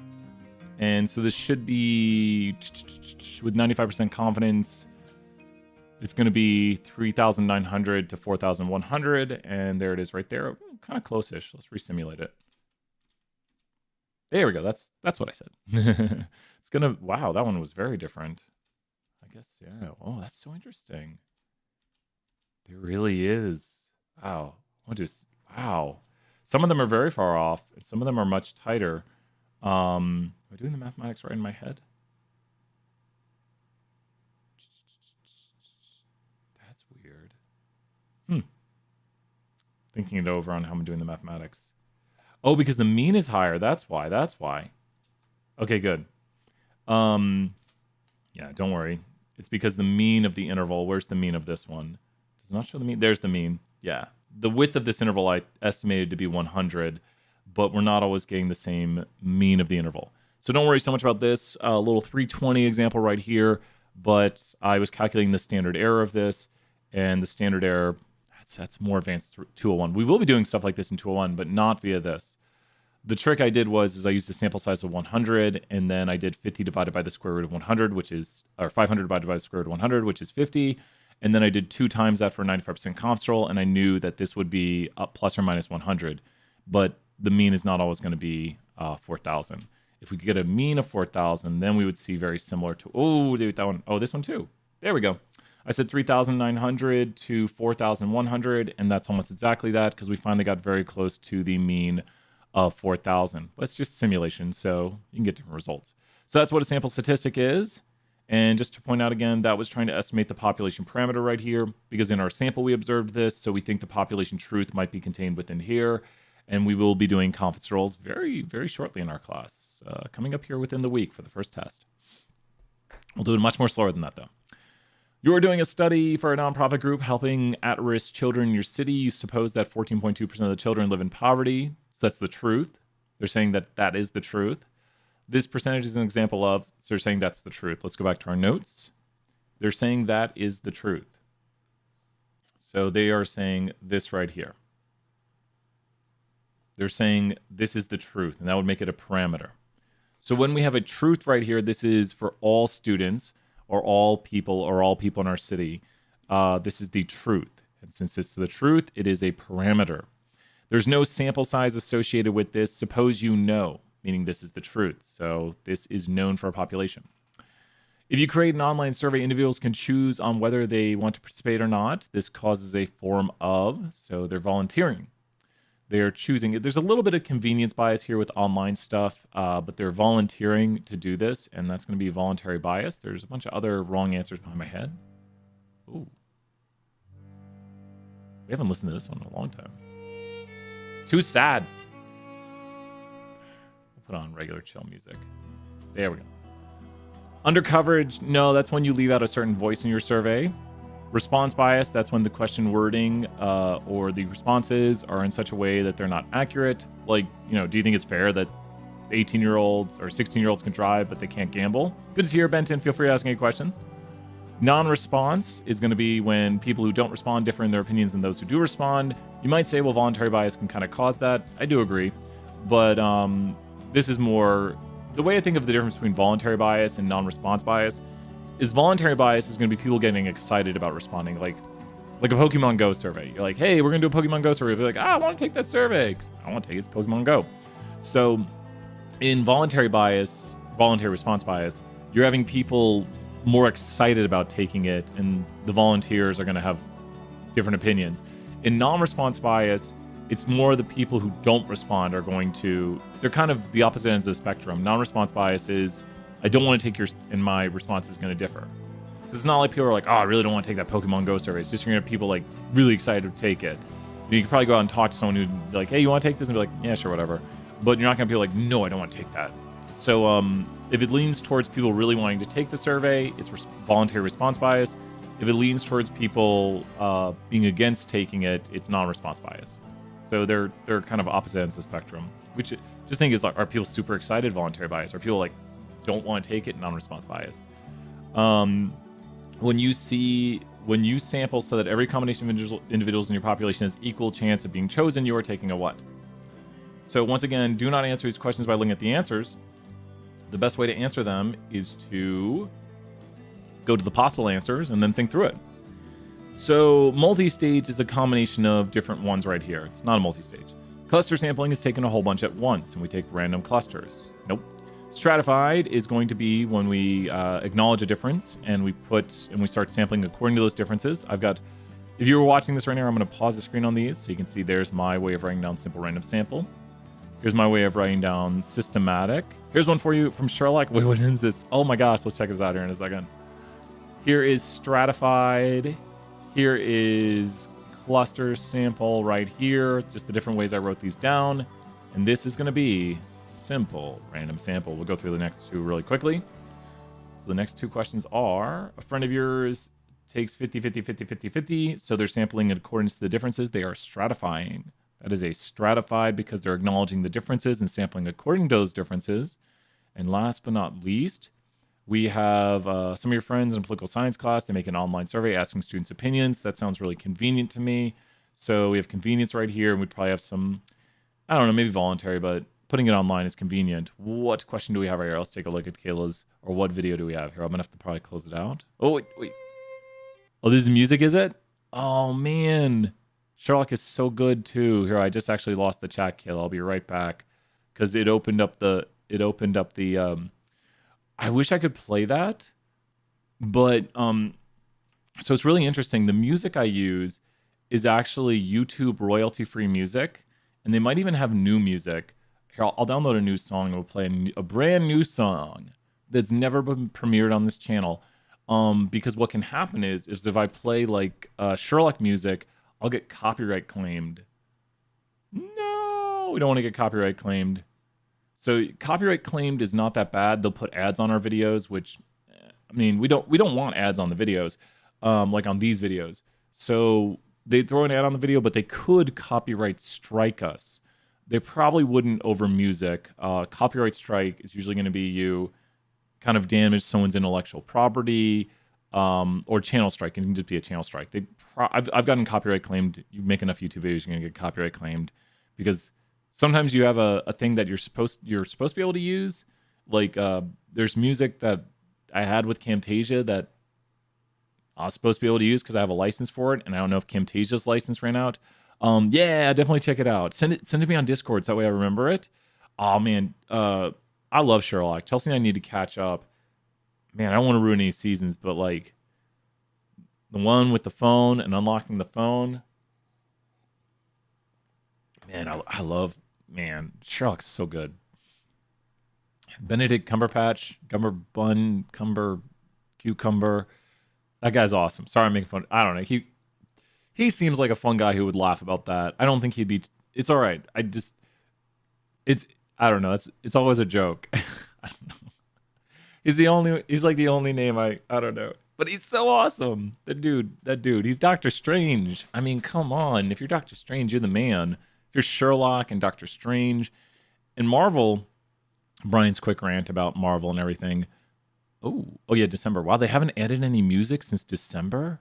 And so this should be, with 95% confidence, it's going to be 3,900 to 4,100. And there it is right there. Kind of close-ish. Let's resimulate it. There we go. That's what I said. It's going to, wow, that one was very different. I guess, yeah. Oh, that's so interesting. There really is. Wow. Wow. Some of them are very far off, and some of them are much tighter. Am I doing the mathematics right in my head? That's weird. Thinking it over on how I'm doing the mathematics. Oh, because the mean is higher. That's why. Okay, good. Yeah, don't worry. It's because the mean of the interval. Where's the mean of this one? Does it not show the mean? There's the mean. Yeah. The width of this interval I estimated to be 100, but we're not always getting the same mean of the interval. So don't worry so much about this. A little 320 example right here, but I was calculating the standard error of this, and the standard error, that's more advanced 201. We will be doing stuff like this in 201, but not via this. The trick I did was I used a sample size of 100, and then I did 50 divided by the square root of 100, which is, or 500 divided by the square root of 100, which is 50. And then I did 2 times that for a 95% confidence interval, and I knew that this would be up plus or minus 100. But the mean is not always going to be 4,000. If we could get a mean of 4,000, then we would see very similar to, oh, that one. Oh, this one too. There we go. I said 3,900 to 4,100, and that's almost exactly that because we finally got very close to the mean of 4,000. But it's just simulation, so you can get different results. So that's what a sample statistic is. And just to point out again, that was trying to estimate the population parameter right here, because in our sample we observed this, so we think the population truth might be contained within here. And we will be doing confidence intervals very, very shortly in our class, coming up here within the week for the first test. We'll do it much more slower than that, though. You are doing a study for a nonprofit group helping at-risk children in your city. You suppose that 14.2% of the children live in poverty. So that's the truth. They're saying that that is the truth. This percentage is an example of, so they're saying that's the truth. Let's go back to our notes. They're saying that is the truth. So they are saying this right here. They're saying this is the truth, and that would make it a parameter. So when we have a truth right here, this is for all students or all people in our city. This is the truth. And since it's the truth, it is a parameter. There's no sample size associated with this. Suppose you know, meaning this is the truth. So this is known for a population. If you create an online survey, individuals can choose on whether they want to participate or not. This causes a form of, so they're volunteering. They're choosing it. There's a little bit of convenience bias here with online stuff, but they're volunteering to do this, and that's going to be voluntary bias. There's a bunch of other wrong answers behind my head. Ooh. We haven't listened to this one in a long time. It's too sad. We'll put on regular chill music. There we go. Under coverage, no, that's when you leave out a certain voice in your survey. Response bias, that's when the question wording or the responses are in such a way that they're not accurate. Like, do you think it's fair that 18-year-olds or 16-year-olds can drive, but they can't gamble? Good to see you, Benton. Feel free to ask any questions. Non-response is going to be when people who don't respond differ in their opinions than those who do respond. You might say, well, voluntary bias can kind of cause that. I do agree. But this is more... The way I think of the difference between voluntary bias and non-response bias is voluntary bias is going to be people getting excited about responding. Like a Pokemon Go survey. You're like, hey, we're going to do a Pokemon Go survey. You're like, I want to take that survey because I want to take it to Pokemon Go. So in voluntary response bias, you're having people more excited about taking it, and the volunteers are going to have different opinions. In non-response bias, it's more the people who don't respond are going to... They're kind of the opposite ends of the spectrum. Non-response bias is, I don't want to take yours, and my response is going to differ. Because it's not like people are like, oh, I really don't want to take that Pokemon Go survey. It's just you're going to have people like really excited to take it. You can probably go out and talk to someone who'd be like, hey, you want to take this? And be like, yeah, sure, whatever. But you're not going to be like, no, I don't want to take that. So if it leans towards people really wanting to take the survey, it's voluntary response bias. If it leans towards people being against taking it, it's non-response bias. So they're kind of opposite ends of the spectrum. Which just think is like, are people super excited? Voluntary bias. Are people like don't want to take it? Non-response bias. When you sample so that every combination of individuals in your population has equal chance of being chosen, you are taking a what? So once again, do not answer these questions by looking at the answers. The best way to answer them is to go to the possible answers and then think through it. So multi-stage is a combination of different ones right here. It's not a multi-stage. Cluster sampling is taking a whole bunch at once, and we take random clusters. Nope. Stratified is going to be when we acknowledge a difference and we start sampling according to those differences. If you were watching this right now, I'm going to pause the screen on these so you can see there's my way of writing down simple random sample. Here's my way of writing down systematic. Here's one for you from Sherlock. Wait, what is this? Oh my gosh, let's check this out here in a second. Here is stratified. Here is cluster sample right here. Just the different ways I wrote these down. And this is going to be simple random sample. We'll go through the next two really quickly. So the next two questions are, a friend of yours takes 50, 50, 50, 50, 50. So they're sampling in accordance to the differences. They are stratifying. That is a stratified because they're acknowledging the differences and sampling according to those differences. And last but not least, we have some of your friends in a political science class. They make an online survey asking students' opinions. That sounds really convenient to me. So we have convenience right here, and we'd probably have some, I don't know, maybe voluntary, but putting it online is convenient. What question do we have right here? Let's take a look at Kayla's, or what video do we have here? I'm going to have to probably close it out. Oh, wait. Oh, this is music, is it? Oh, man. Sherlock is so good, too. Here, I just actually lost the chat, Kayla. I'll be right back. Because it opened up the, I wish I could play that, but so it's really interesting. The music I use is actually YouTube royalty-free music, and they might even have new music. Here, I'll download a new song and we'll play a brand new song that's never been premiered on this channel. Because what can happen is if I play like Sherlock music, I'll get copyright claimed. No, we don't want to get copyright claimed. So copyright claimed is not that bad. They'll put ads on our videos, which, I mean, we don't want ads on the videos, like on these videos. So they throw an ad on the video, but they could copyright strike us. They probably wouldn't over music. Copyright strike is usually going to be you kind of damage someone's intellectual property, or channel strike. It can just be a channel strike. I've gotten copyright claimed. You make enough YouTube videos, you're going to get copyright claimed because sometimes you have a thing that you're supposed to be able to use. Like there's music that I had with Camtasia that I was supposed to be able to use because I have a license for it, and I don't know if Camtasia's license ran out. Yeah, definitely check it out. Send it to me on Discord so that way I remember it. Oh man, I love Sherlock. Chelsea and I need to catch up. man, I don't want to ruin any seasons, but like the one with the phone and unlocking the phone. Man, I love, man, Sherlock's so good. Benedict Cumberpatch, Cumber, Cucumber. That guy's awesome. Sorry, I'm making fun. I don't know. He seems like a fun guy who would laugh about that. I don't think he'd be. It's all right. It's. I don't know. It's always a joke. I don't know. He's like the only name I don't know. But he's so awesome. That dude. He's Doctor Strange. I mean, come on. If you're Doctor Strange, you're the man. If you're Sherlock and Doctor Strange and Marvel, Brian's quick rant about Marvel and everything. Oh yeah, December. Wow, they haven't added any music since December.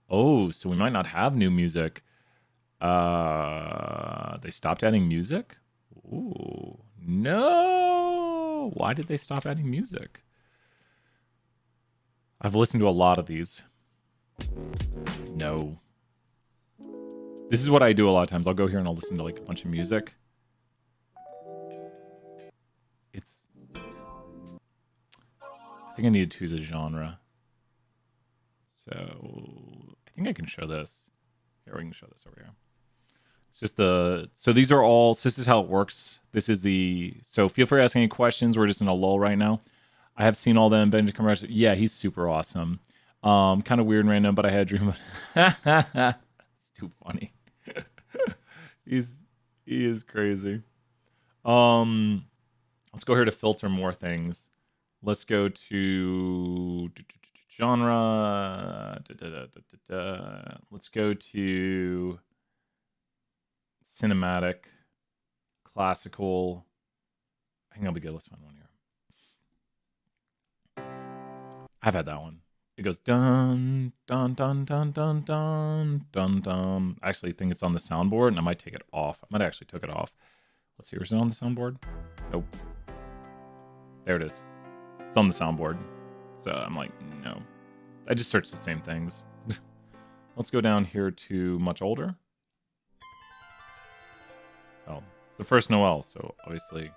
Oh, so we might not have new music. They stopped adding music? Ooh, no. Why did they stop adding music? I've listened to a lot of these. No. This is what I do a lot of times. I'll go here and I'll listen to like a bunch of music. I think I need to choose a genre. So I think I can show this. Here, we can show this over here. It's just so these are all, so this is how it works. So feel free to ask any questions. We're just in a lull right now. I have seen all them. Benedict Cumberbatch. Yeah, he's super awesome. Kind of weird and random, but I had a dream. It's too funny. He is crazy. Let's go here to filter more things. Let's go to genre. Let's go to cinematic, classical. I think I'll be good. Let's find one here. I've had that one. It goes dun dun dun dun dun dun dun dun. I actually think it's on the soundboard, and I might take it off. I might actually took it off. Let's see. Is it on the soundboard? Nope. There it is. It's on the soundboard. So I'm like, no. I just searched the same things. Let's go down here to much older. Oh, it's the first Noel, so obviously.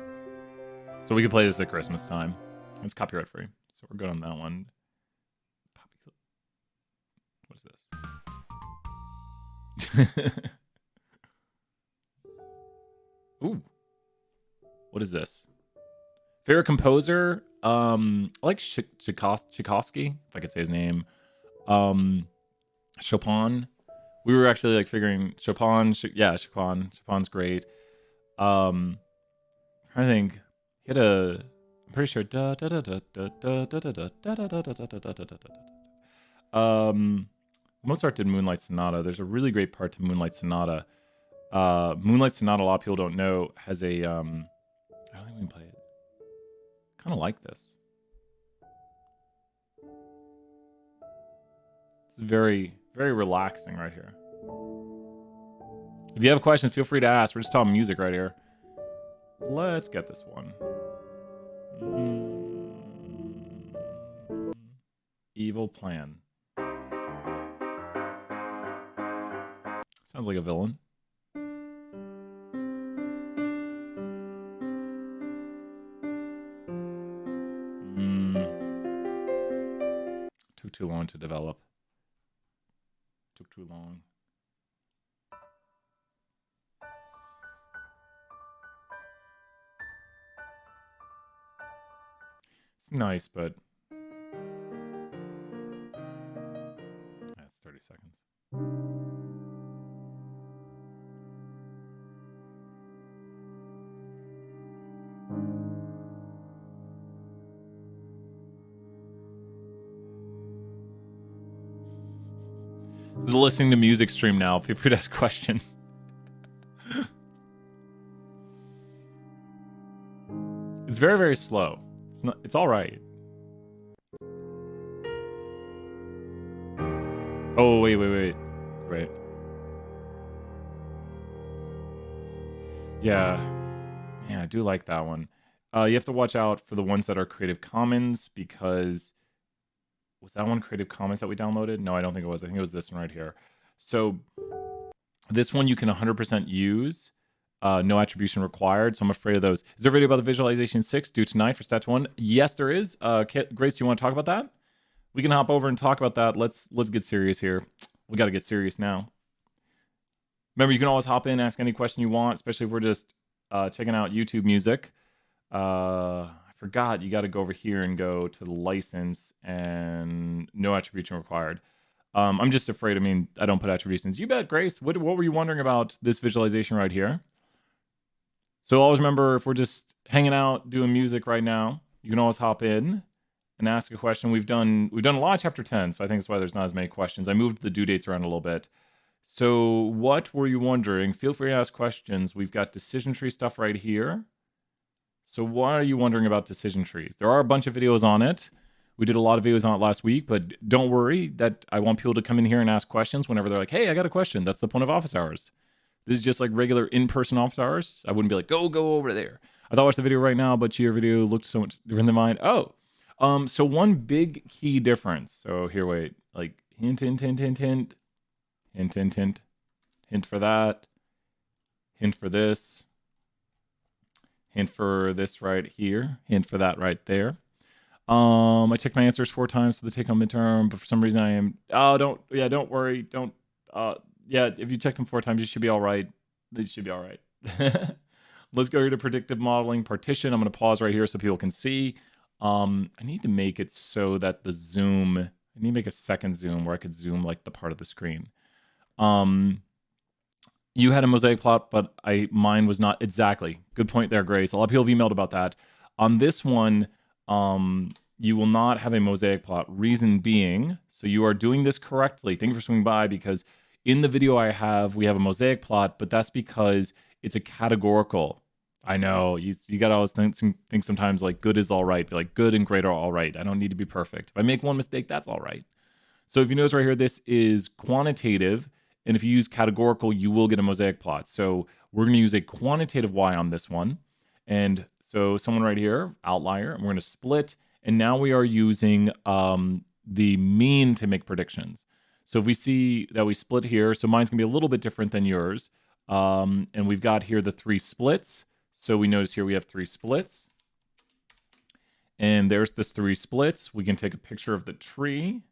So we can play this at Christmas time. It's copyright free, so we're good on that one. What is this? Ooh. What is this? Favorite composer? I like Tchaikovsky, if I could say his name. Chopin. We were actually like figuring Chopin. Chopin. Chopin's great. I think he had a. I'm pretty sure. Mozart did Moonlight Sonata. There's a really great part to Moonlight Sonata. Moonlight Sonata, a lot of people don't know, has a. I don't think we can play it. Kind of like this. It's very, very relaxing right here. If you have questions, feel free to ask. We're just talking music right here. Let's get this one. Evil Plan. Sounds like a villain. Took too long to develop. Took too long. It's nice, but that's 30 seconds. This is the listening to music stream now. Feel free to ask questions. It's very, very slow. It's all right. Oh, wait. Right. Yeah, I do like that one. You have to watch out for the ones that are Creative Commons, because was that one Creative Commons that we downloaded? No, I don't think it was. I think it was this one right here. So this one you can 100% use. no attribution required. So I'm afraid of those. Is there a video about the visualization 6 due tonight for stats 1? Yes, there is. Grace, do you want to talk about that? We can hop over and talk about that. Let's get serious here. We got to get serious now. Remember, you can always hop in, ask any question you want, especially if we're just checking out YouTube music. I forgot you got to go over here and go to the license and no attribution required. I'm just afraid. I mean, I don't put attributions. You bet, Grace. What were you wondering about this visualization right here? So always remember, if we're just hanging out doing music right now, you can always hop in and ask a question. We've done a lot of chapter 10, so I think that's why there's not as many questions. I moved the due dates around a little bit. So what were you wondering? Feel free to ask questions. We've got decision tree stuff right here. So what are you wondering about decision trees? There are a bunch of videos on it. We did a lot of videos on it last week, but don't worry that I want people to come in here and ask questions whenever they're like, hey, I got a question. That's the point of office hours. This is just like regular in-person office hours. I wouldn't be like, go over there. I thought I watched the video right now, but your video looked so much different than mine. Oh, so one big key difference. So here, wait, like hint for that, hint for this, hint for this right here, hint for that right there. I checked my answers 4 times for the take-home midterm, but for some reason I am. Oh, don't worry, don't. Yeah, if you check them 4 times, you should be all right. It should be all right. Let's go here to predictive modeling partition. I'm going to pause right here so people can see. I need to make it so that the zoom. I need to make a second zoom where I could zoom like the part of the screen. You had a mosaic plot, but mine was not. Exactly. Good point there, Grace. A lot of people have emailed about that. On this one, you will not have a mosaic plot. Reason being, so you are doing this correctly. Thank you for swinging by, because in the video we have a mosaic plot, but that's because it's a categorical. I know, you got to always think sometimes like good is all right. Be like good and great are all right. I don't need to be perfect. If I make one mistake, that's all right. So if you notice right here, this is quantitative. And if you use categorical, you will get a mosaic plot. So we're going to use a quantitative Y on this one. And so someone right here, outlier, and we're going to split. And now we are using the mean to make predictions. So if we see that we split here, so mine's going to be a little bit different than yours. And we've got here the 3 splits. So we notice here we have 3 splits. And there's this 3 splits. We can take a picture of the tree.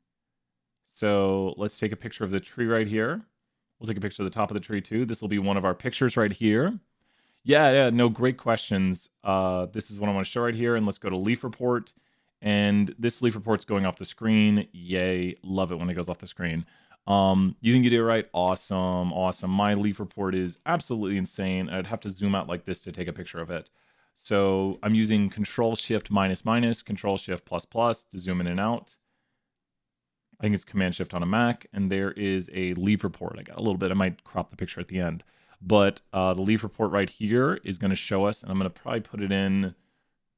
So let's take a picture of the tree right here. We'll take a picture of the top of the tree too. This will be one of our pictures right here. Yeah, no, great questions. This is what I want to show right here. And let's go to leaf report. And this leaf report's going off the screen. Yay, love it when it goes off the screen. You think you did it right? Awesome, awesome. My leaf report is absolutely insane. I'd have to zoom out like this to take a picture of it. So I'm using Control-Shift -, Control-Shift ++ to zoom in and out. I think it's Command-Shift on a Mac, and there is a leaf report. I got a little bit. I might crop the picture at the end. But the leaf report right here is going to show us, and I'm going to probably put it in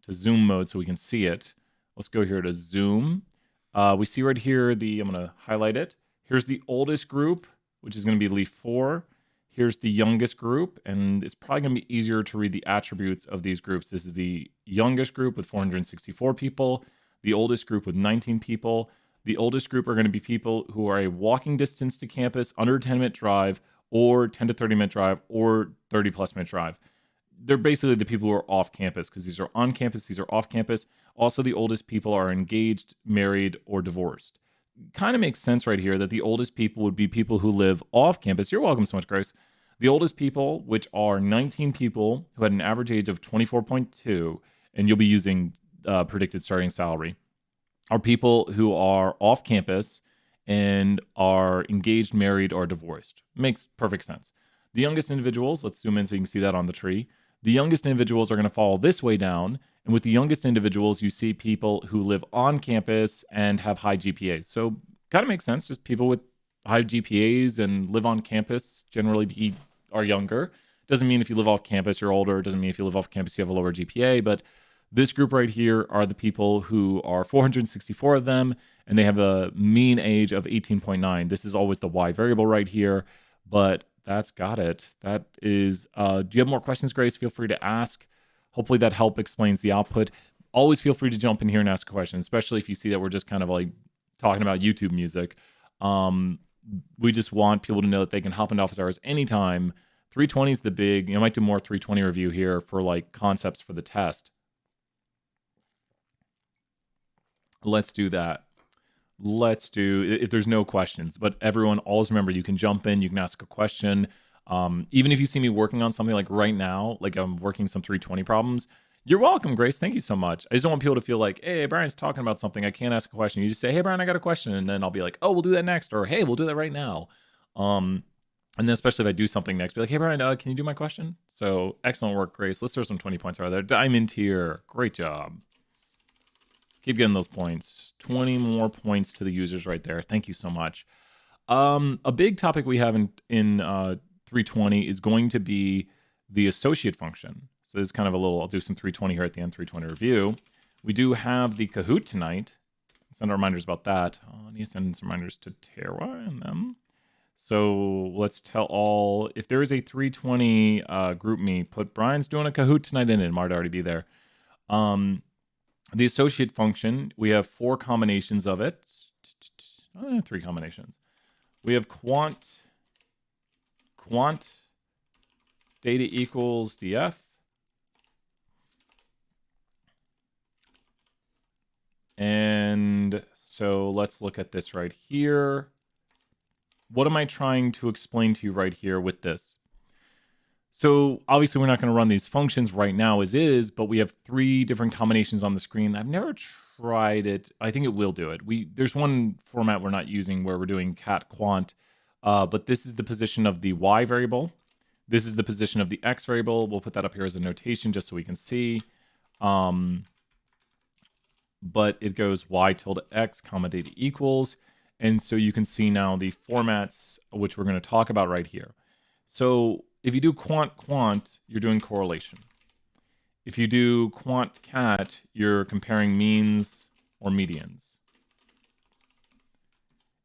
to zoom mode so we can see it. Let's go here to zoom. We see right here, I'm going to highlight it. Here's the oldest group, which is going to be leaf 4. Here's the youngest group, and it's probably going to be easier to read the attributes of these groups. This is the youngest group with 464 people, the oldest group with 19 people. The oldest group are going to be people who are a walking distance to campus, under a 10-minute drive, or 10 to 30-minute drive, or 30-plus minute drive. They're basically the people who are off campus, because these are on campus, these are off campus. Also, the oldest people are engaged, married, or divorced. Kind of makes sense right here that the oldest people would be people who live off campus. You're welcome so much, Grace. The oldest people, which are 19 people who had an average age of 24.2, and you'll be using predicted starting salary, are people who are off campus and are engaged, married, or divorced. Makes perfect sense. The youngest individuals, let's zoom in so you can see that on the tree. The youngest individuals are going to fall this way down. And with the youngest individuals, you see people who live on campus and have high GPAs. So kind of makes sense. Just people with high GPAs and live on campus generally are younger. Doesn't mean if you live off campus, you're older. Doesn't mean if you live off campus, you have a lower GPA. But this group right here are the people who are 464 of them, and they have a mean age of 18.9. This is always the Y variable right here, but that's got it. That is, do you have more questions, Grace? Feel free to ask. Hopefully that help explains the output. Always feel free to jump in here and ask a question, especially if you see that we're just kind of like talking about YouTube music. We just want people to know that they can hop into office hours anytime 320 is the big, you know, I might do more 320 review here for like concepts for the test. Let's do that. Let's do, if there's no questions, but everyone always remember, you can jump in, you can ask a question. Even if you see me working on something like right now, like I'm working some 320 problems, you're welcome, Grace. Thank you so much. I just don't want people to feel like, hey, Brian's talking about something, I can't ask a question. You just say, hey, Brian, I got a question. And then I'll be like, oh, we'll do that next. Or, hey, we'll do that right now. And then especially if I do something next, be like, hey, Brian, can you do my question? So excellent work, Grace. Let's throw some 20 points right there. Diamond tier. Great job. Keep getting those points. 20 more points to the users right there. Thank you so much. A big topic we have in 320 is going to be the associate function. So this is kind of a little, I'll do some 320 here at the end, 320 review. We do have the Kahoot tonight. Send reminders about that. I need to send some reminders to Tara and them. So let's tell all, if there is a 320 group me, put Brian's doing a Kahoot tonight in it. It might already be there. The associate function, we have 4 combinations of it. 3 combinations. We have quant data equals df. And so let's look at this right here. What am I trying to explain to you right here with this? So obviously we're not going to run these functions right now as is, but we have 3 different combinations on the screen. I've never tried it. I think it will do it. There's one format we're not using where we're doing cat quant, but this is the position of the y variable. This is the position of the x variable. We'll put that up here as a notation just so we can see. But it goes y tilde x comma data equals. And so you can see now the formats, which we're going to talk about right here. So if you do quant, you're doing correlation. If you do quant cat, you're comparing means or medians.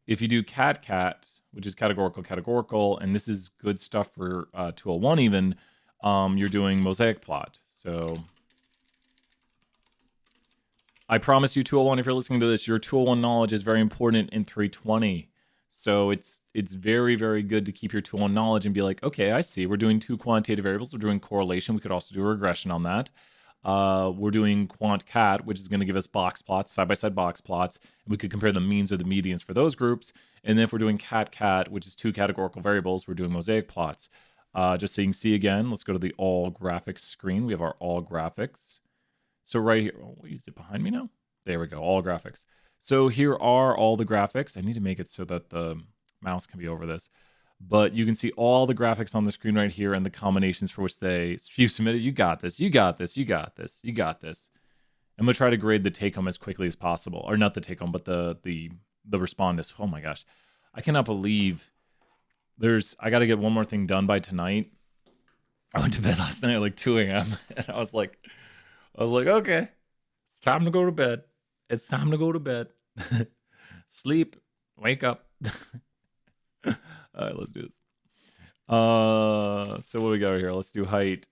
If you do cat, which is categorical, and this is good stuff for 201 even, you're doing mosaic plot. So I promise you 201, if you're listening to this, your 201 knowledge is very important in 320. So it's very, very good to keep your 201 knowledge and be like, okay, I see. We're doing 2 quantitative variables. We're doing correlation. We could also do a regression on that. We're doing quant cat, which is going to give us box plots, side-by-side box plots. And we could compare the means or the medians for those groups. And then if we're doing cat, which is 2 categorical variables, we're doing mosaic plots. Just so you can see again, let's go to the all graphics screen. We have our all graphics. So right here, is it behind me now? There we go, all graphics. So here are all the graphics. I need to make it so that the mouse can be over this. But you can see all the graphics on the screen right here and the combinations for which you submitted. You got this, you got this, you got this, you got this. I'm going to try to grade the take-home as quickly as possible. Or not the take-home, but the respondents. Oh my gosh. I cannot believe I got to get one more thing done by tonight. I went to bed last night at like 2 a.m. And I was like, okay, it's time to go to bed. It's time to go to bed. Sleep, wake up. All right, let's do this. So what do we got here? Let's do height,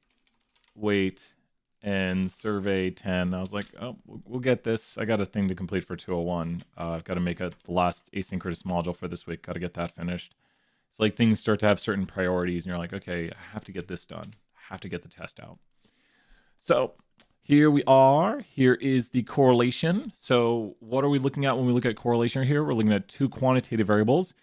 weight, and survey 10. I was like, oh, we'll get this. I got a thing to complete for 201. I've got to make the last asynchronous module for this week. Got to get that finished. It's like things start to have certain priorities, and you're like, okay, I have to get this done. I have to get the test out. So here we are. Here is the correlation. So what are we looking at when we look at correlation here? We're looking at 2 quantitative variables.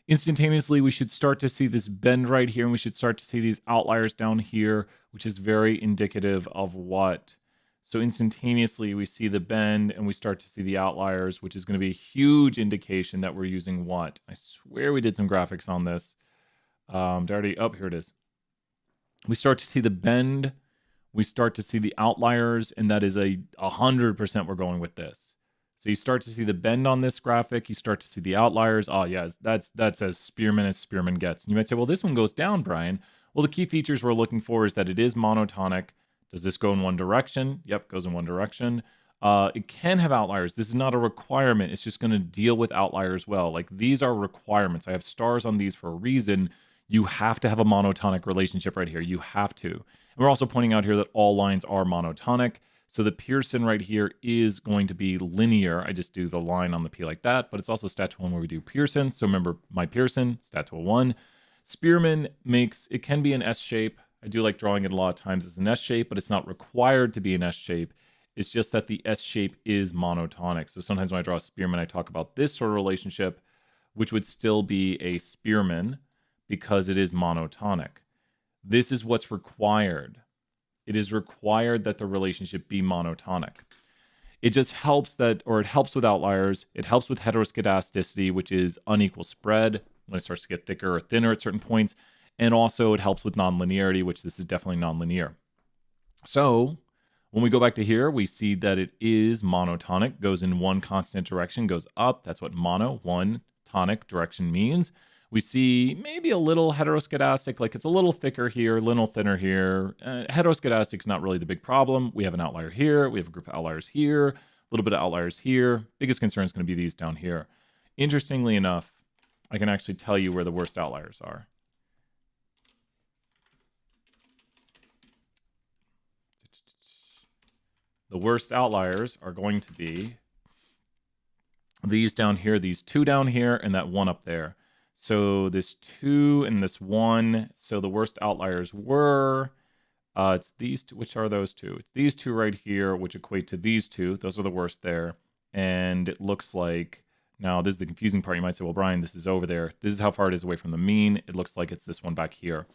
Instantaneously, we should start to see this bend right here, and we should start to see these outliers down here, which is very indicative of what? So instantaneously, we see the bend, and we start to see the outliers, which is going to be a huge indication that we're using what? I swear we did some graphics on this. Oh, here it is. We start to see the bend. We start to see the outliers, and that is 100% we're going with this. So you start to see the bend on this graphic. You start to see the outliers. Oh, yeah, that's as Spearman gets. And you might say, well, this one goes down, Brian. Well, the key features we're looking for is that it is monotonic. Does this go in one direction? Yep, goes in one direction. It can have outliers. This is not a requirement. It's just going to deal with outliers well. Like, these are requirements. I have stars on these for a reason. You have to have a monotonic relationship right here. You have to. And we're also pointing out here that all lines are monotonic. So the Pearson right here is going to be linear. I just do the line on the P like that, but it's also stat 201 where we do Pearson. So remember my Pearson, stat 201. Spearman it can be an S shape. I do like drawing it a lot of times as an S shape, but it's not required to be an S shape. It's just that the S shape is monotonic. So sometimes when I draw a spearman, I talk about this sort of relationship, which would still be a spearman because it is monotonic. This is what's required. It is required that the relationship be monotonic. It just helps it helps with outliers. It helps with heteroscedasticity, which is unequal spread when it starts to get thicker or thinner at certain points. And also it helps with nonlinearity, which this is definitely nonlinear. So when we go back to here, we see that it is monotonic, goes in one constant direction, goes up. That's what one tonic direction means. We see maybe a little heteroscedastic, like it's a little thicker here, a little thinner here. Heteroscedastic is not really the big problem. We have an outlier here. We have a group of outliers here, a little bit of outliers here. Biggest concern is going to be these down here. Interestingly enough, I can actually tell you where the worst outliers are. The worst outliers are going to be these down here, these two down here, and that one up there. So this 2 and this 1. So the worst outliers were, it's these two. Which are those two? It's these two right here, which equate to these two. Those are the worst there. And it looks like, now this is the confusing part. You might say, well, Brian, this is over there. This is how far it is away from the mean. It looks like it's this one back here.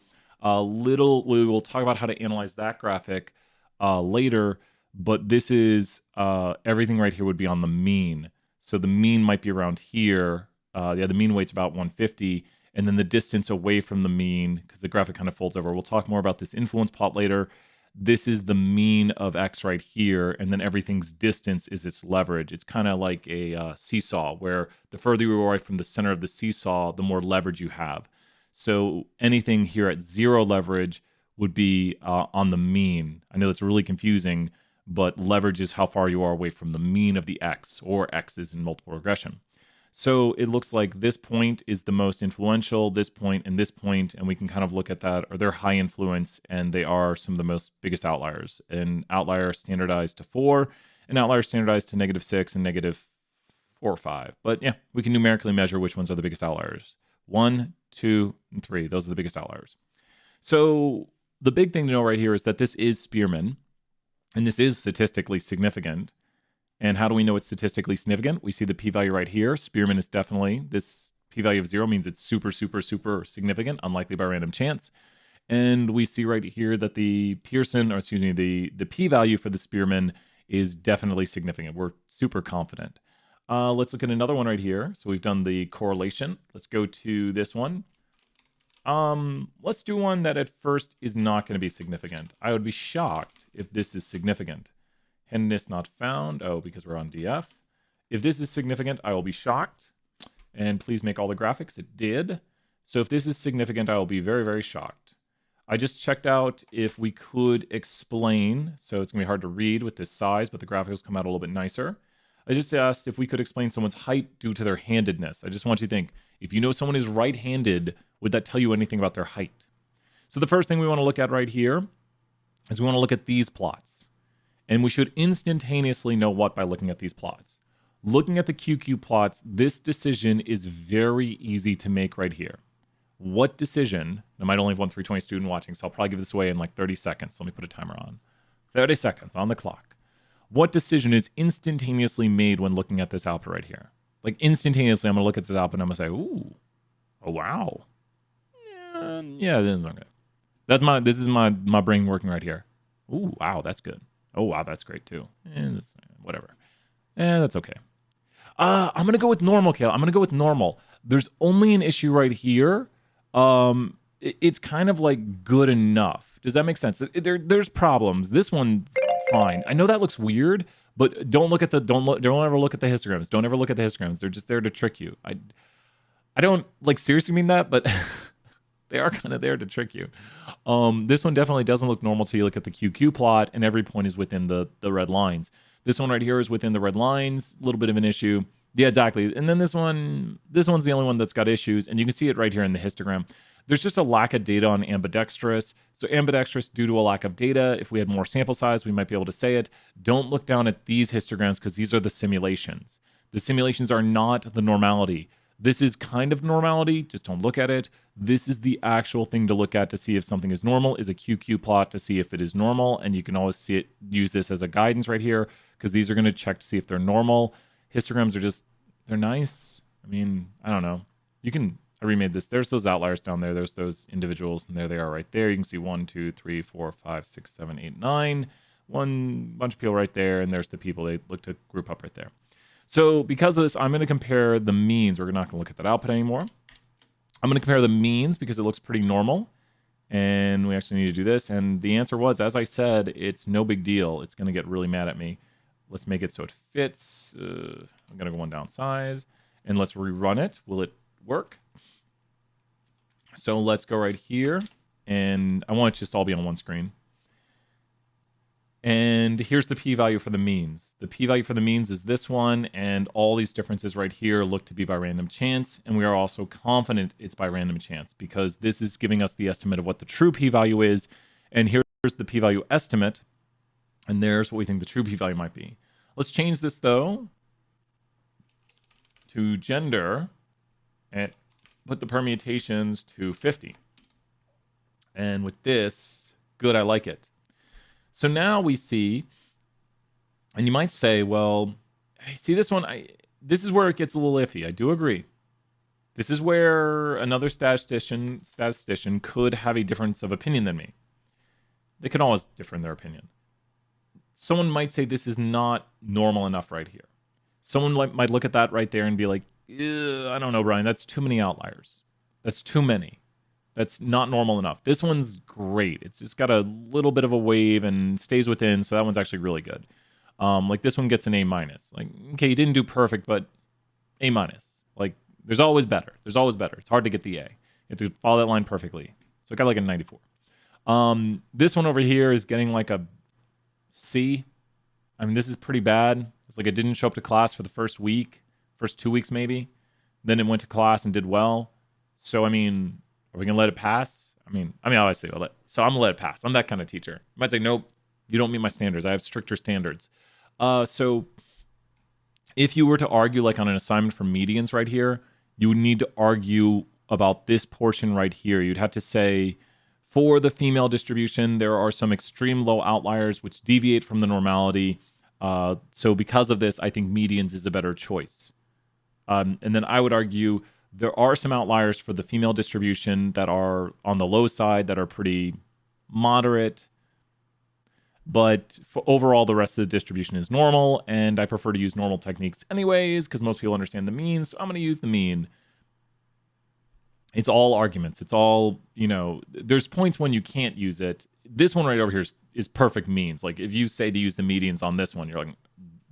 We will talk about how to analyze that graphic later, but this is, everything right here would be on the mean. So the mean might be around here. The mean weight's about 150, and then the distance away from the mean, because the graphic kind of folds over. We'll talk more about this influence plot later. This is the mean of X right here, and then everything's distance is its leverage. It's kind of like a seesaw, where the further you are away from the center of the seesaw, the more leverage you have. So anything here at 0 leverage would be on the mean. I know that's really confusing, but leverage is how far you are away from the mean of the X, or X is in multiple regression. So it looks like this point is the most influential, this point, and we can kind of look at that, or they're high influence, and they are some of the biggest outliers. An outlier standardized to 4, an outlier standardized to -6 and -4 or 5. But yeah, we can numerically measure which ones are the biggest outliers. 1, 2, and 3, those are the biggest outliers. So the big thing to know right here is that this is Spearman, and this is statistically significant. And how do we know it's statistically significant? We see the p-value right here. Spearman is definitely, this p-value of 0 means it's super, super, super significant, unlikely by random chance. And we see right here that the the p-value for the Spearman is definitely significant. We're super confident. Let's look at another one right here. So we've done the correlation. Let's go to this one. Let's do one that at first is not going to be significant. I would be shocked if this is significant. Handedness not found. Oh, because we're on DF. If this is significant, I will be shocked. And please make all the graphics. It did. So if this is significant, I will be very, very shocked. I just checked out if we could explain. So it's going to be hard to read with this size, but the graphics come out a little bit nicer. I just asked if we could explain someone's height due to their handedness. I just want you to think, if you know someone is right-handed, would that tell you anything about their height? So the first thing we want to look at right here is we want to look at these plots. And we should instantaneously know what by looking at these plots. Looking at the QQ plots, this decision is very easy to make right here. What decision, I might only have one 320 student watching, so I'll probably give this away in like 30 seconds. Let me put a timer on. 30 seconds on the clock. What decision is instantaneously made when looking at this output right here? Like instantaneously, I'm going to look at this output and I'm going to say, ooh, oh wow. Yeah, this is okay. This is my brain working right here. Ooh, wow, that's good. Oh, wow, that's great, too. Whatever. That's okay. I'm going to go with normal, Kale. I'm going to go with normal. There's only an issue right here. It's kind of like good enough. Does that make sense? There's problems. This one's fine. I know that looks weird, but don't ever look at the histograms. Don't ever look at the histograms. They're just there to trick you. I don't, like, seriously mean that, but... They are kind of there to trick you. This one definitely doesn't look normal till you look at the QQ plot, and every point is within the red lines. This one right here is within the red lines. A little bit of an issue. Yeah, exactly. And then this one's the only one that's got issues, and you can see it right here in the histogram. There's just a lack of data on ambidextrous. So ambidextrous due to a lack of data. If we had more sample size, we might be able to say it. Don't look down at these histograms because these are the simulations. The simulations are not the normality. This is kind of normality, just don't look at it. This is the actual thing to look at to see if something is normal, is a ggplot to see if it is normal. And you can always see it, use this as a guidance right here, because these are going to check to see if they're normal. Histograms are just, they're nice. I mean, I don't know. I remade this. There's those outliers down there. There's those individuals, and there they are right there. You can see 1, 2, 3, 4, 5, 6, 7, 8, 9. One bunch of people right there, and there's the people they look to group up right there. So because of this, I'm going to compare the means. We're not going to look at that output anymore. I'm going to compare the means because it looks pretty normal. And we actually need to do this. And the answer was, as I said, it's no big deal. It's going to get really mad at me. Let's make it so it fits. I'm going to go one down size. And let's rerun it. Will it work? So let's go right here. And I want it to just all be on one screen. And here's the p-value for the means. The p-value for the means is this one, and all these differences right here look to be by random chance, and we are also confident it's by random chance because this is giving us the estimate of what the true p-value is, and here's the p-value estimate, and there's what we think the true p-value might be. Let's change this, though, to gender, and put the permutations to 50. And with this, good, I like it. So now we see, and you might say, well, see this one, this is where it gets a little iffy. I do agree. This is where another statistician could have a difference of opinion than me. They can always differ in their opinion. Someone might say this is not normal enough right here. Someone might look at that right there and be like, I don't know, Brian, that's too many outliers. That's too many. That's not normal enough. This one's great. It's just got a little bit of a wave and stays within, so that one's actually really good. Like this one gets an A-. Like, okay, you didn't do perfect, but A-. Like, there's always better. There's always better. It's hard to get the A. You have to follow that line perfectly. So it got like a 94. This one over here is getting like a C. I mean, this is pretty bad. It's like it didn't show up to class for the first week, first 2 weeks maybe. Then it went to class and did well. So, I mean, are we going to let it pass? I mean, obviously, so I'm going to let it pass. I'm that kind of teacher. I might say, nope, you don't meet my standards. I have stricter standards. So if you were to argue like on an assignment for medians right here, you would need to argue about this portion right here. You'd have to say, for the female distribution, there are some extreme low outliers which deviate from the normality. So because of this, I think medians is a better choice. And then I would argue there are some outliers for the female distribution that are on the low side that are pretty moderate. But for overall, the rest of the distribution is normal. And I prefer to use normal techniques anyways because most people understand the mean. So I'm going to use the mean. It's all arguments. It's all, there's points when you can't use it. This one right over here is perfect means. Like if you say to use the medians on this one, you're like,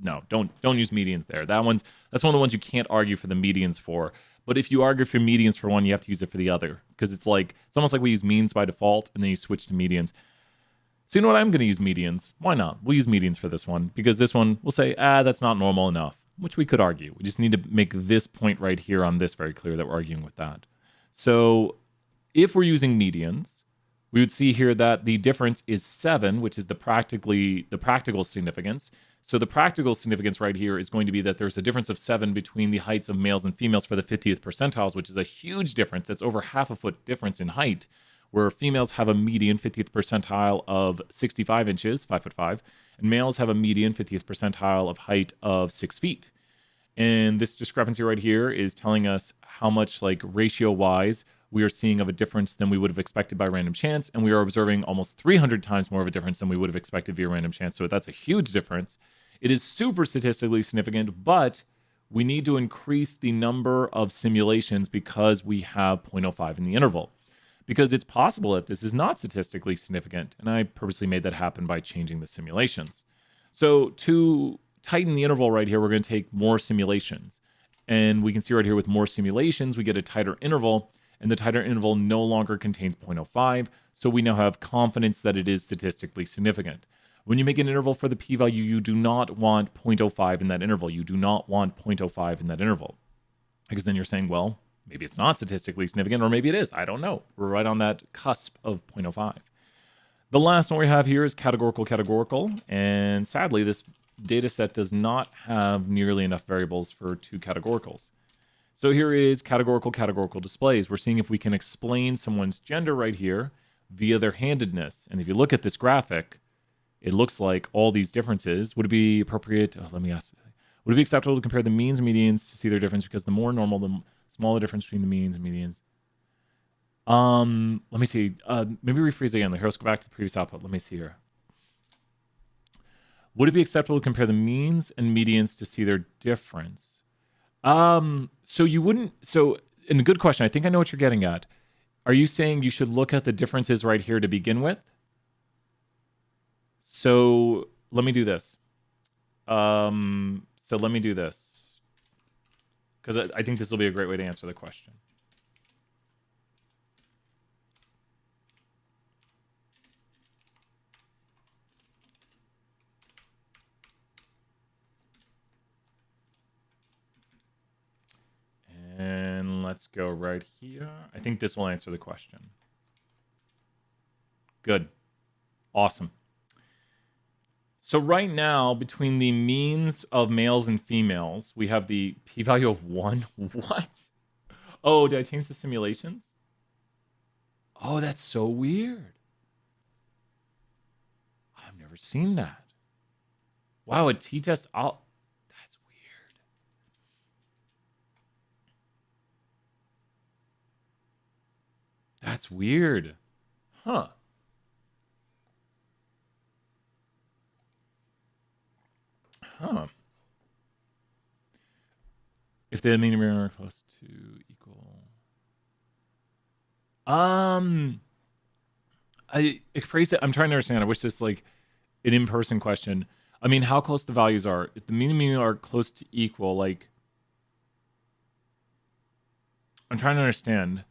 no, don't use medians there. That's one of the ones you can't argue for the medians for. But if you argue for medians for one, you have to use it for the other. Because it's almost like we use means by default, and then you switch to medians. So you know what? I'm going to use medians. Why not? We'll use medians for this one. Because this one, we'll say, that's not normal enough. Which we could argue. We just need to make this point right here on this very clear that we're arguing with that. So if we're using medians, we would see here that the difference is 7, which is the practical significance. So the practical significance right here is going to be that there's a difference of 7 between the heights of males and females for the 50th percentiles, which is a huge difference. That's over half a foot difference in height, where females have a median 50th percentile of 65 inches, 5'5", and males have a median 50th percentile of height of 6 feet. And this discrepancy right here is telling us how much, like ratio-wise, we are seeing of a difference than we would have expected by random chance, and we are observing almost 300 times more of a difference than we would have expected via random chance. So that's a huge difference. It is super statistically significant, but we need to increase the number of simulations because we have 0.05 in the interval. Because it's possible that this is not statistically significant, and I purposely made that happen by changing the simulations. So to tighten the interval right here, we're going to take more simulations. And we can see right here with more simulations, we get a tighter interval, and the tighter interval no longer contains 0.05, so we now have confidence that it is statistically significant. When you make an interval for the p-value, you do not want 0.05 in that interval. You do not want 0.05 in that interval. Because then you're saying, well, maybe it's not statistically significant, or maybe it is. I don't know. We're right on that cusp of 0.05. The last one we have here is categorical, and sadly, this data set does not have nearly enough variables for 2 categoricals. So here is categorical displays. We're seeing if we can explain someone's gender right here via their handedness. And if you look at this graphic, it looks like all these differences. Would it be appropriate? Oh, let me ask. Would it be acceptable to compare the means and medians to see their difference? Because the more normal, the smaller difference between the means and medians. Let me see. Maybe rephrase again. Let's go back to the previous output. Let me see here. Would it be acceptable to compare the means and medians to see their difference? So you wouldn't. So, and a good question. I think I know what you're getting at. Are you saying you should look at the differences right here to begin with? So let me do this. So let me do this, because I think this will be a great way to answer the question. And let's go right here. I think this will answer the question. Good. Awesome. So right now, between the means of males and females, we have the p-value of 1. What? Oh, did I change the simulations? Oh, that's so weird. I've never seen that. Wow, a t-test. That's weird. That's weird. Huh. Huh. If the mean and mean are close to equal. I phrase it. I'm trying to understand. I wish this like an in-person question. I mean, how close the values are. If the mean and mean are close to equal, like I'm trying to understand.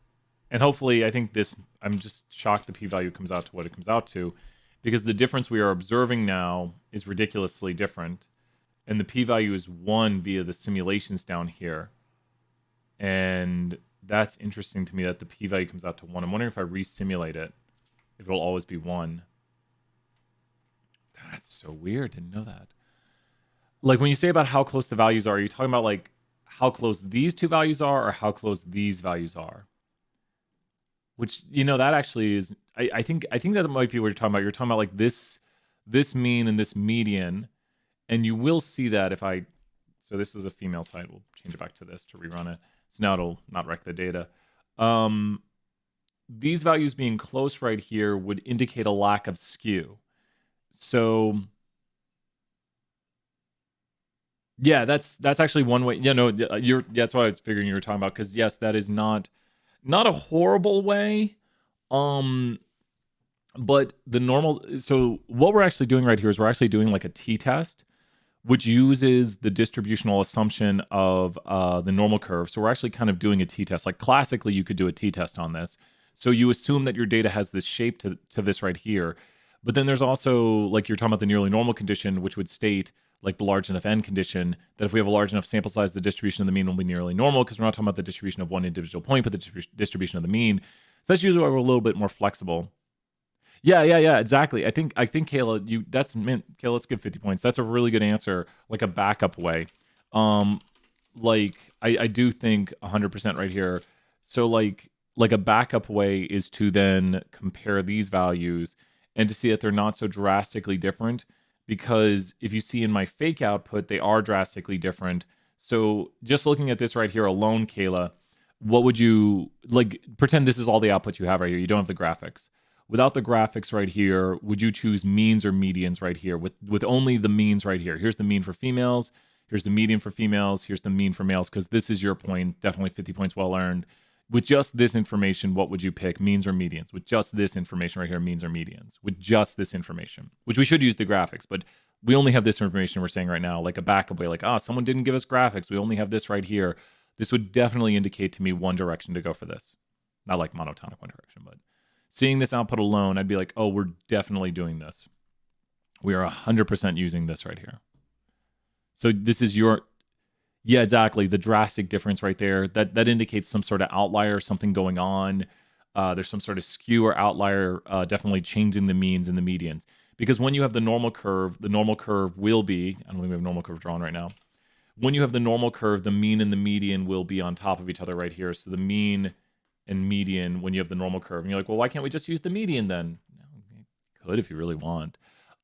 And hopefully, I think this, I'm just shocked the p-value comes out to what it comes out to, because the difference we are observing now is ridiculously different. And the p-value is 1 via the simulations down here. And that's interesting to me that the p-value comes out to 1. I'm wondering if I re-simulate it, if it'll always be 1. That's so weird. Didn't know that. Like when you say about how close the values are you talking about like how close these two values are or how close these values are? Which, you know, that actually is, I think that might be what you're talking about. You're talking about like this mean and this median. And you will see that if I, so this is a female side. We'll change it back to this to rerun it. So now it'll not wreck the data. These values being close right here would indicate a lack of skew. So yeah, that's actually one way. Yeah, no, that's what I was figuring you were talking about. Because yes, that is not a horrible way. But the normal, so what we're actually doing right here is we're actually doing like a t-test, which uses the distributional assumption of the normal curve. So we're actually kind of doing a t-test. Like classically, you could do a t-test on this. So you assume that your data has this shape to this right here. But then there's also, like you're talking about the nearly normal condition, which would state, like the large enough n condition, that if we have a large enough sample size, the distribution of the mean will be nearly normal, because we're not talking about the distribution of one individual point, but the distribution of the mean. So that's usually why we're a little bit more flexible. Yeah, exactly. I think Kayla, Kayla, let's give 50 points. That's a really good answer, like a backup way. Like I do think 100% right here. So like a backup way is to then compare these values and to see that they're not so drastically different, because if you see in my fake output, they are drastically different. So just looking at this right here alone, Kayla, what would you, like, pretend this is all the output you have right here. You don't have the graphics. Without the graphics right here, would you choose means or medians right here with only the means right here? Here's the mean for females. Here's the median for females. Here's the mean for males, because this is your point. Definitely 50 points well earned. With just this information, what would you pick? Means or medians? With just this information right here, means or medians? With just this information, which we should use the graphics, but we only have this information we're saying right now, like a backup way, like, someone didn't give us graphics. We only have this right here. This would definitely indicate to me one direction to go for this. Not like monotonic one direction, but seeing this output alone, I'd be like, oh, we're definitely doing this. We are 100% using this right here. So this is your, yeah, exactly. The drastic difference right there, that indicates some sort of outlier, something going on. There's some sort of skew or outlier, definitely changing the means and the medians. Because when you have the normal curve will be, I don't think we have normal curve drawn right now. When you have the normal curve, the mean and the median will be on top of each other right here. So the mean and median when you have the normal curve. And you're like, well, why can't we just use the median then? You could if you really want.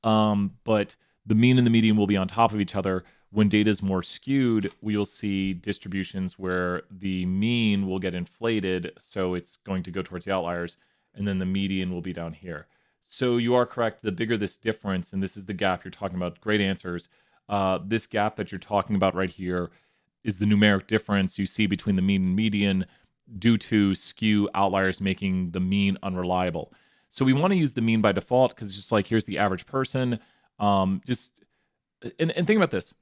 But the mean and the median will be on top of each other. When data is more skewed, we will see distributions where the mean will get inflated, so it's going to go towards the outliers, and then the median will be down here. So you are correct. The bigger this difference, and this is the gap you're talking about, great answers. This gap that you're talking about right here is the numeric difference you see between the mean and median due to skew outliers making the mean unreliable. So we want to use the mean by default because it's just like, here's the average person. And think about this.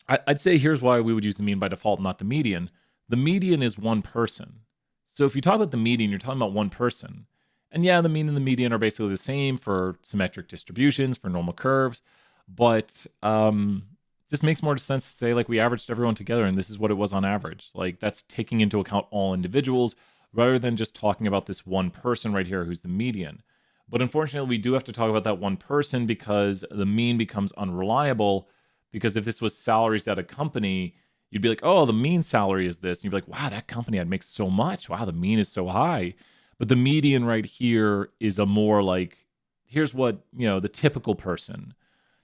I'd say here's why we would use the mean by default, not the median. The median is one person. So if you talk about the median, you're talking about one person. And yeah, the mean and the median are basically the same for symmetric distributions, for normal curves. But just makes more sense to say, like, we averaged everyone together and this is what it was on average. Like, that's taking into account all individuals rather than just talking about this one person right here who's the median. But unfortunately, we do have to talk about that one person because the mean becomes unreliable. Because if this was salaries at a company, you'd be like, oh, the mean salary is this. And you'd be like, wow, that company had makes so much. Wow, the mean is so high. But the median right here is a more like, here's what, the typical person.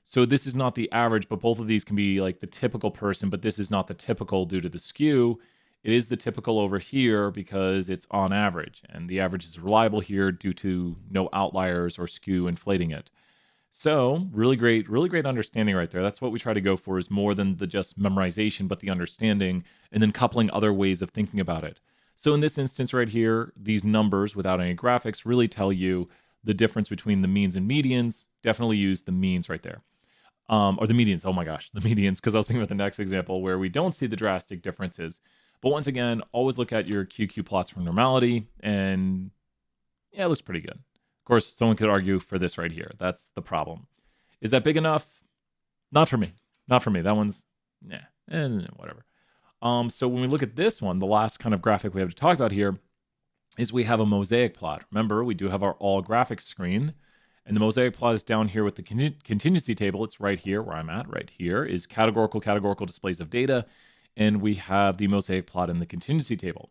So this is not the average, but both of these can be like the typical person, but this is not the typical due to the skew. It is the typical over here because it's on average. And the average is reliable here due to no outliers or skew inflating it. So really great understanding right there. That's what we try to go for, is more than the just memorization, but the understanding and then coupling other ways of thinking about it. So in this instance right here, these numbers without any graphics really tell you the difference between the means and medians. Definitely use the means right there. Or the medians, oh my gosh, the medians, because I was thinking about the next example where we don't see the drastic differences. But once again, always look at your ggplots for normality, and yeah, it looks pretty good. Of course, someone could argue for this right here. That's the problem. Is that big enough? Not for me. Not for me. That one's, whatever. So when we look at this one, the last kind of graphic we have to talk about here is we have a mosaic plot. Remember, we do have our all graphics screen, and the mosaic plot is down here with the contingency table. It's right here where I'm at. Right here is categorical displays of data, and we have the mosaic plot in the contingency table.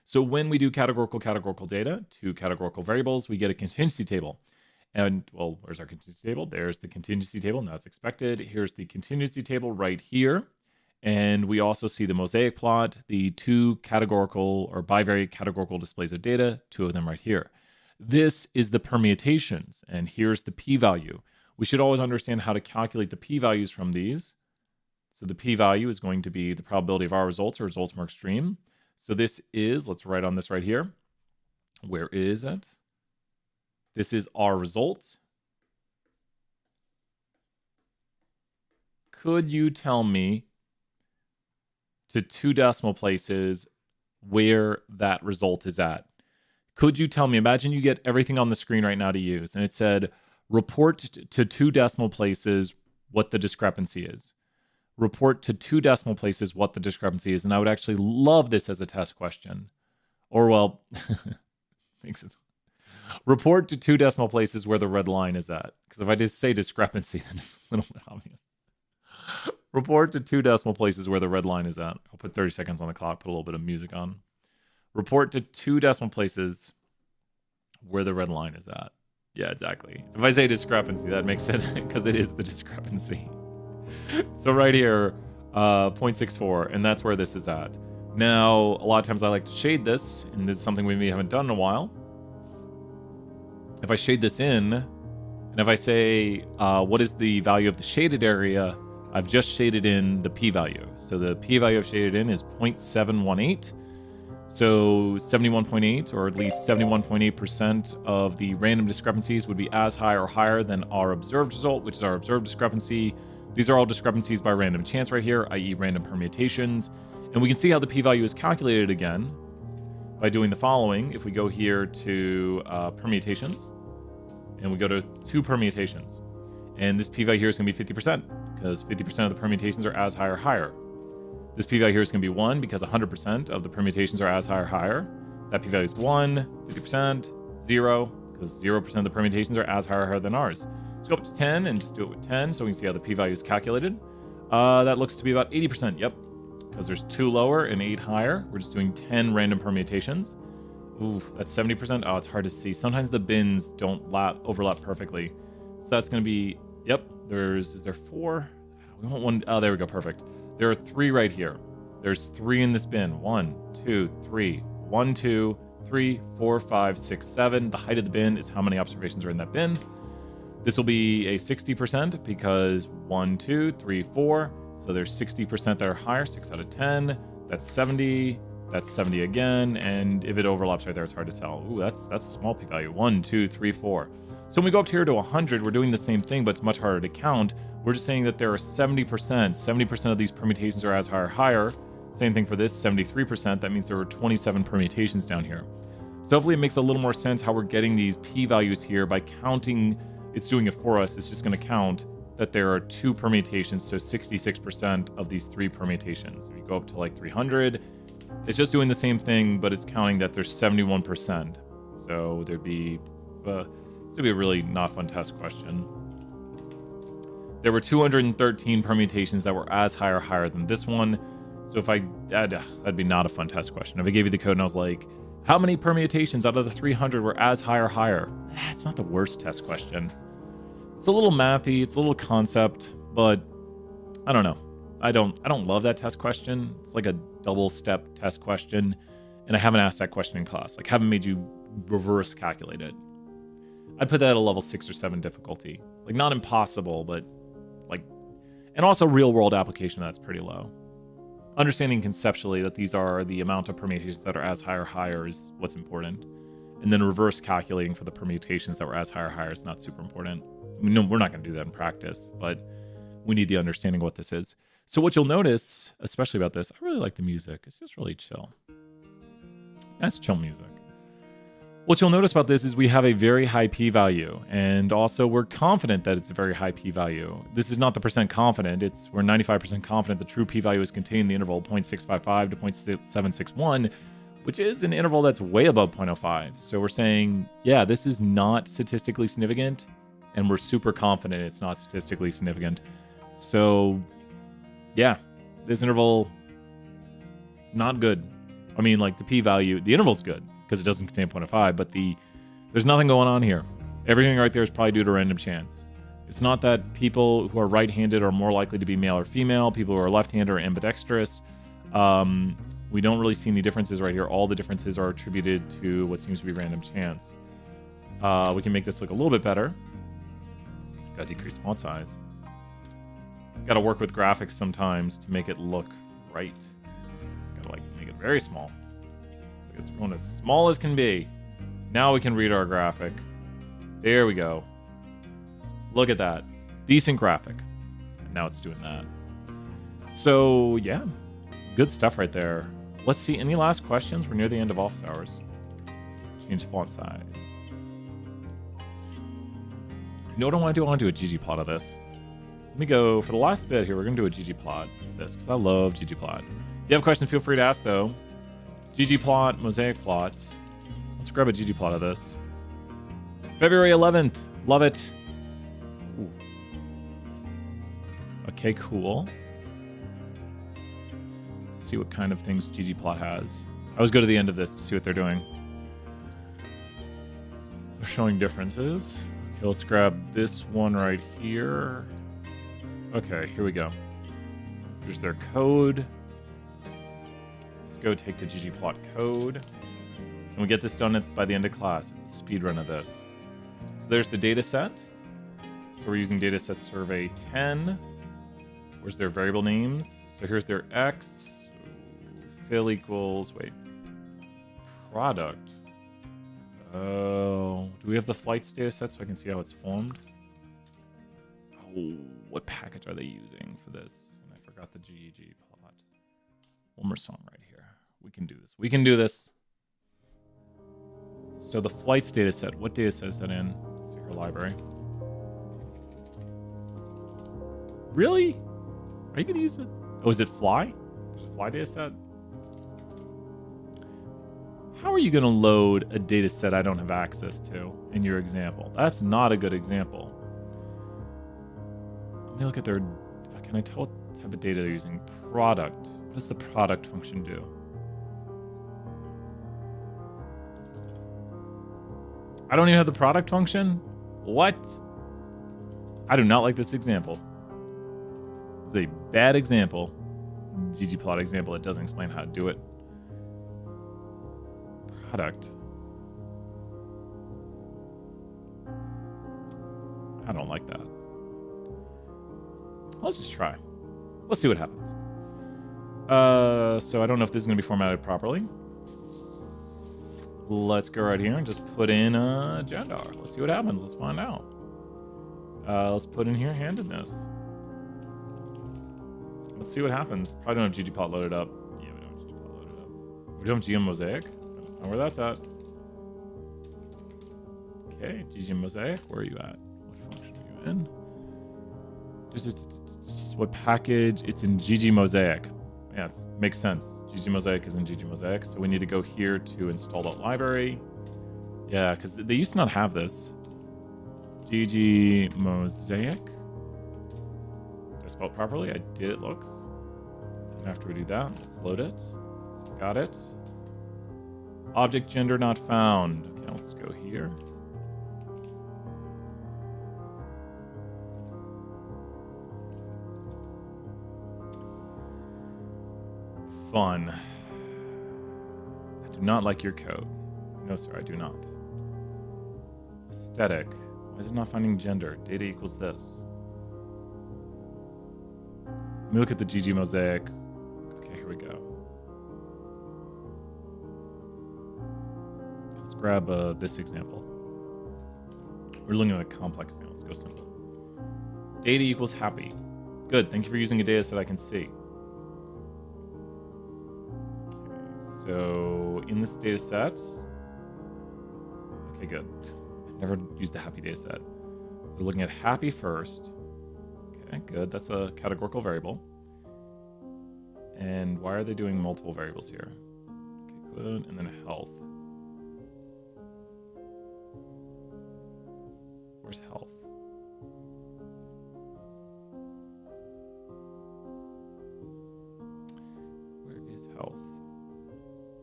So when we do categorical data to categorical variables, we get a contingency table. And, well, where's our contingency table? There's the contingency table. Now it's expected. Here's the contingency table right here. And we also see the mosaic plot, the two categorical or bivariate categorical displays of data, two of them right here. This is the permutations, and here's the p-value. We should always understand how to calculate the p-values from these. So the p-value is going to be the probability of our results or results more extreme. So this is, let's write on this right here. Where is it? This is our result. Could you tell me to 2 decimal places where that result is at? Could you tell me, imagine you get everything on the screen right now to use, and it said, report to 2 decimal places what the discrepancy is. Report to 2 decimal places what the discrepancy is. And I would actually love this as a test question. Or, well, makes it. Report to 2 decimal places where the red line is at. Because if I just say discrepancy, then it's a little bit obvious. Report to 2 decimal places where the red line is at. I'll put 30 seconds on the clock, put a little bit of music on. Report to 2 decimal places where the red line is at. Yeah, exactly. If I say discrepancy, that makes it, because it is the discrepancy. So right here, 0.64, and that's where this is at. Now, a lot of times I like to shade this, and this is something we haven't done in a while. If I shade this in, and if I say, what is the value of the shaded area, I've just shaded in the p-value. So the p-value I've shaded in is 0.718. So 71.8, or at least 71.8% of the random discrepancies would be as high or higher than our observed result, which is our observed discrepancy. These are all discrepancies by random chance right here, i.e. random permutations. And we can see how the p-value is calculated again by doing the following. If we go here to permutations, and we go to 2 permutations, and this p-value here is going to be 50%, because 50% of the permutations are as high or higher. This p-value here is going to be 1, because 100% of the permutations are as high or higher. That p-value is 1, 50%, 0, because 0% of the permutations are as high or higher than ours. Let's go up to 10 and just do it with 10 so we can see how the p-value is calculated. That looks to be about 80%. Yep. Because there's 2 lower and 8 higher. We're just doing 10 random permutations. Ooh, that's 70%. Oh, it's hard to see. Sometimes the bins don't overlap perfectly. So that's going to be, yep, is there 4? We want 1. Oh, there we go. Perfect. There are 3 right here. There's 3 in this bin. 1, 2, 3. 1, 2, 3, 4, 5, 6, 7. The height of the bin is how many observations are in that bin. This will be a 60% because 1, 2, 3, 4. So there's 60% that are higher, 6 out of 10. That's 70. That's 70 again. And if it overlaps right there, it's hard to tell. Ooh, that's a small p-value. 1, 2, 3, 4. So when we go up here to 100, we're doing the same thing, but it's much harder to count. We're just saying that there are 70%. 70% of these permutations are as high or higher. Same thing for this, 73%. That means there are 27 permutations down here. So hopefully it makes a little more sense how we're getting these p-values here by counting. It's doing it for us. It's just going to count that there are 2 permutations, so 66% of these 3 permutations. If you go up to like 300, it's just doing the same thing, but it's counting that there's 71%. So there'd be, this would be a really not fun test question. There were 213 permutations that were as high or higher than this one. So if that'd be not a fun test question. If I gave you the code and I was like, how many permutations out of the 300 were as high or higher? It's not the worst test question. It's a little mathy, it's a little concept, but I don't know. I don't love that test question. It's like a double step test question, and I haven't asked that question in class. Like, haven't made you reverse calculate it. I'd put that at a level 6 or 7 difficulty. Like, not impossible, but like, and also real world application, that's pretty low. Understanding conceptually that these are the amount of permutations that are as high or higher is what's important. And then reverse calculating for the permutations that were as high or higher is not super important. I mean, no, we're not going to do that in practice, but we need the understanding of what this is. So what you'll notice, especially about this, I really like the music. It's just really chill. That's chill music. What you'll notice about this is we have a very high p-value, and also we're confident that it's a very high p-value. This is not the percent confident. We're 95% confident the true p-value is contained in the interval 0.655 to 0.761, which is an interval that's way above 0.05. So we're saying, yeah, this is not statistically significant, and we're super confident it's not statistically significant. So, yeah, this interval, not good. I mean, like, the p-value, the interval's good because it doesn't contain 0.05, but there's nothing going on here. Everything right there is probably due to random chance. It's not that people who are right-handed are more likely to be male or female. People who are left-handed are ambidextrous. We don't really see any differences right here. All the differences are attributed to what seems to be random chance. We can make this look a little bit better. Gotta decrease font size. Gotta work with graphics sometimes to make it look right. Gotta like make it very small. It's going as small as can be. Now we can read our graphic. There we go. Look at that. Decent graphic. And now it's doing that. So yeah, good stuff right there. Let's see, any last questions? We're near the end of office hours. Change font size. You know what I want to do? I want to do a ggplot of this. Let me go, for the last bit here, we're going to do a ggplot of this, because I love ggplot. If you have questions, feel free to ask, though. ggplot, mosaic plots. Let's grab a ggplot of this. February 11th. Love it. Ooh. Okay, cool. Let's see what kind of things ggplot has. I always go to the end of this to see what they're doing. They're showing differences. Okay, let's grab this one right here. Okay, here we go. Here's their code. Let's go take the ggplot code. Can we get this done by the end of class? It's a speed run of this. So there's the data set. So we're using dataset survey 10. Where's their variable names? So here's their x. Fill equals, wait. Product. Oh, do we have the flights data set so I can see how it's formed? Oh, what package are they using for this? And I forgot the ggplot. One more song right here. We can do this. We can do this. So the flights data set, what data set is that in? Let's see her library. Really? Are you going to use it? Oh, is it fly? There's a fly data set? How are you going to load a data set I don't have access to in your example? That's not a good example. Let me look at their... Can I test type of data they're using. Product. What does the product function do? I don't even have the product function? What? I do not like this example. This is a bad example. ggplot example. It doesn't explain how to do it. Product. I don't like that. Let's just try. Let's see what happens. So I don't know if this is going to be formatted properly. Let's go right here and just put in gender. Let's see what happens. Let's find out. Let's put in here handedness. Let's see what happens. Probably don't have ggplot loaded up. Yeah, we don't have ggplot loaded up. We don't have GM Mosaic. I don't know where that's at. Okay, GM Mosaic. Where are you at? What function are you in? What package? It's in GG Mosaic. Yeah, it makes sense. GG Mosaic is in GG Mosaic. So we need to go here to install.library. Yeah, because they used to not have this. GG Mosaic. Did I spell it properly? I did, it looks. And after we do that, let's load it. Got it. Object gender not found. Okay, let's go here. Fun. I do not like your code. No, sir, I do not. Aesthetic. Why is it not finding gender? Data equals this. Let me look at the GG Mosaic. Okay, here we go. Let's grab this example. We're looking at a complex thing. Let's go simple. Data equals happy. Good. Thank you for using a data set I can see. So in this data set, okay, good. I've never used the happy data set. We're looking at happy first. Okay, good. That's a categorical variable. And why are they doing multiple variables here? Okay, good. And then health. Where's health? Where is health?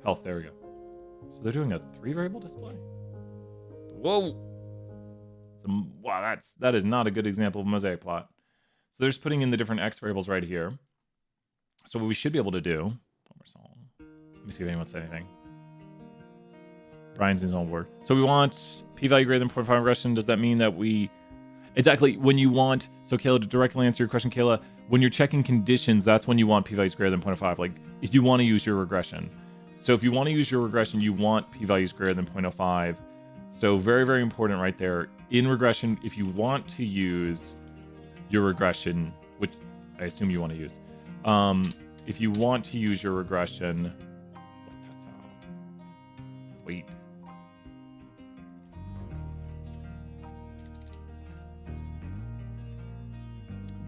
Health, there we go. So they're doing a 3-variable display? Whoa! Wow, that is not a good example of mosaic plot. So they're just putting in the different X variables right here. So what we should be able to do... Let me see if anyone said anything. Brian's his own word. So we want p-value greater than 0.5 regression. Does that mean that we... Exactly, when you want... So Kayla, to directly answer your question, Kayla, when you're checking conditions, that's when you want p-values greater than 0.05. Like, if you want to use your regression. So if you want to use your regression, you want p-values greater than 0.05. So very, very important right there. In regression, if you want to use your regression, which I assume you want to use, if you want to use your regression, wait.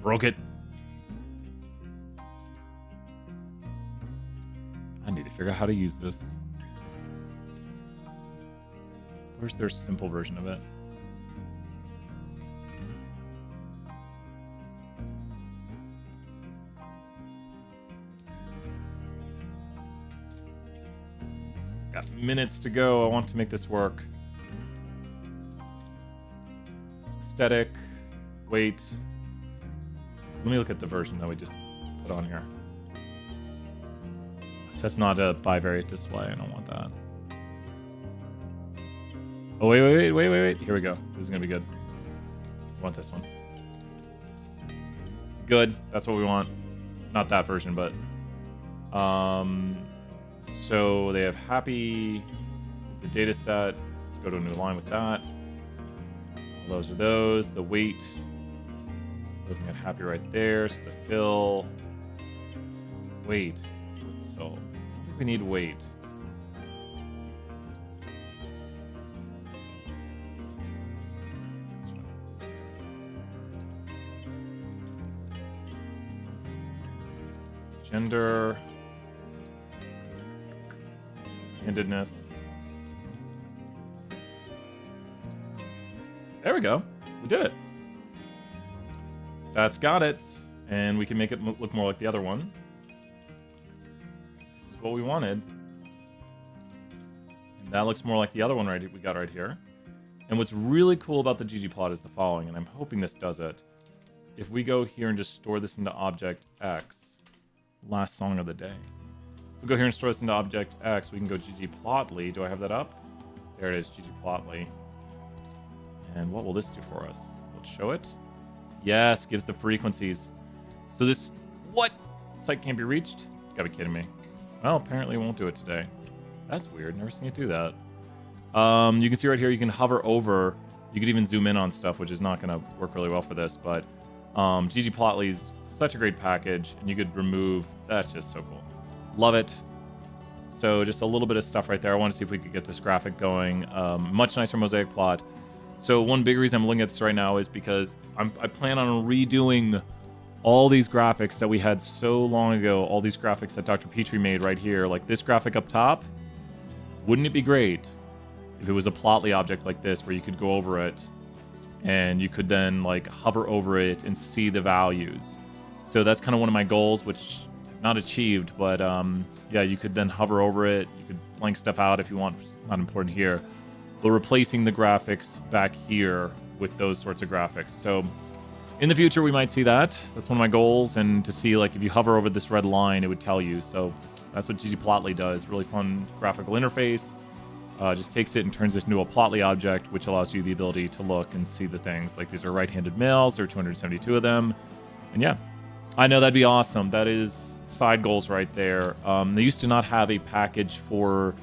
Broke it. I need to figure out how to use this. Where's their simple version of it? Got minutes to go. I want to make this work. Aesthetic. Wait. Let me look at the version that we just put on here. So that's not a bivariate display. I don't want that. Oh, wait. Here we go. This is going to be good. I want this one. Good. That's what we want. Not that version, but... So they have happy, the data set. Let's go to a new line with that. Those are those. The weight. Looking at happy right there. So the fill. Weight. So I think we need weight. Gender. Handedness. There we go. We did it. That's got it. And we can make it look more like the other one. This is what we wanted. And that looks more like the other one we got right here. And what's really cool about the ggplot is the following, and I'm hoping this does it. If we go here and just store this into object X, last song of the day. If we go here and store this into object X, we can go ggplotly. Do I have that up? There it is, ggplotly. And what will this do for us? Will it show it? Yes, gives the frequencies. So this, what? Site can't be reached? You gotta be kidding me. Well, apparently it won't do it today. That's weird, never seen it do that. You can see right here, you can hover over. You could even zoom in on stuff, which is not gonna work really well for this, but ggplotly is such a great package, and you could remove, that's just so cool. Love it. So just a little bit of stuff right there. I want to see if we could get this graphic going. Much nicer mosaic plot. So one big reason I'm looking at this right now is because I plan on redoing all these graphics that we had so long ago, all these graphics that Dr. Petrie made right here, like this graphic up top. Wouldn't it be great if it was a plotly object like this where you could go over it and you could then like hover over it and see the values? So that's kind of one of my goals, which I've not achieved, but yeah, you could then hover over it. You could blank stuff out if you want. It's not important here. But replacing the graphics back here with those sorts of graphics. So in the future, we might see that. That's one of my goals. And to see, like, if you hover over this red line, it would tell you. So that's what ggplotly does. Really fun graphical interface. Just takes it and turns this into a plotly object, which allows you the ability to look and see the things. Like, these are right-handed males. There are 272 of them. And yeah, I know that'd be awesome. That is side goals right there. They used to not have a package for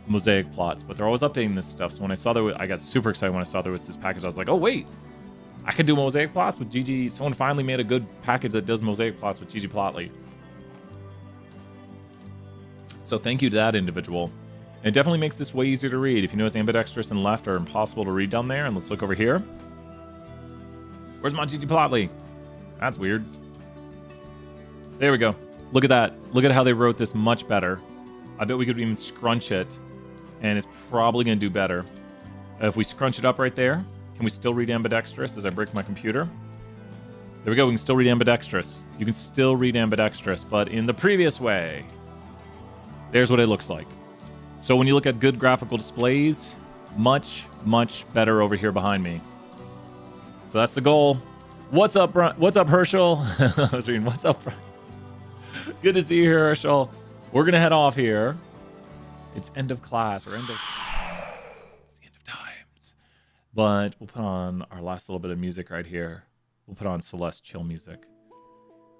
mosaic plots, but they're always updating this stuff. So when I saw that, I got super excited when I saw there was this package. I was like, oh wait, I can do mosaic plots with GG. Someone finally made a good package that does mosaic plots with ggplotly. So thank you to that individual. And it definitely makes this way easier to read. If you notice, ambidextrous and left are impossible to read down there. And let's look over here. Where's my ggplotly? That's weird. There we go. Look at that. Look at how they wrote this much better. I bet we could even scrunch it, and it's probably going to do better. If we scrunch it up right there, can we still read ambidextrous as I break my computer? There we go. We can still read ambidextrous. You can still read ambidextrous, but in the previous way. There's what it looks like. So when you look at good graphical displays, much, much better over here behind me. So that's the goal. What's up, what's up, Herschel? I was reading, what's up, good to see you here, Herschel. We're going to head off here. It's end of class, or it's the end of times. But we'll put on our last little bit of music right here. We'll put on Celeste chill music.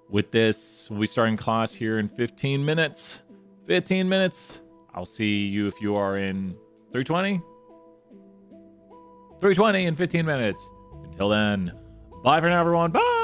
With this, we'll be starting class here in 15 minutes. 15 minutes. I'll see you if you are in 320. 320 in 15 minutes. Until then, bye for now, everyone. Bye.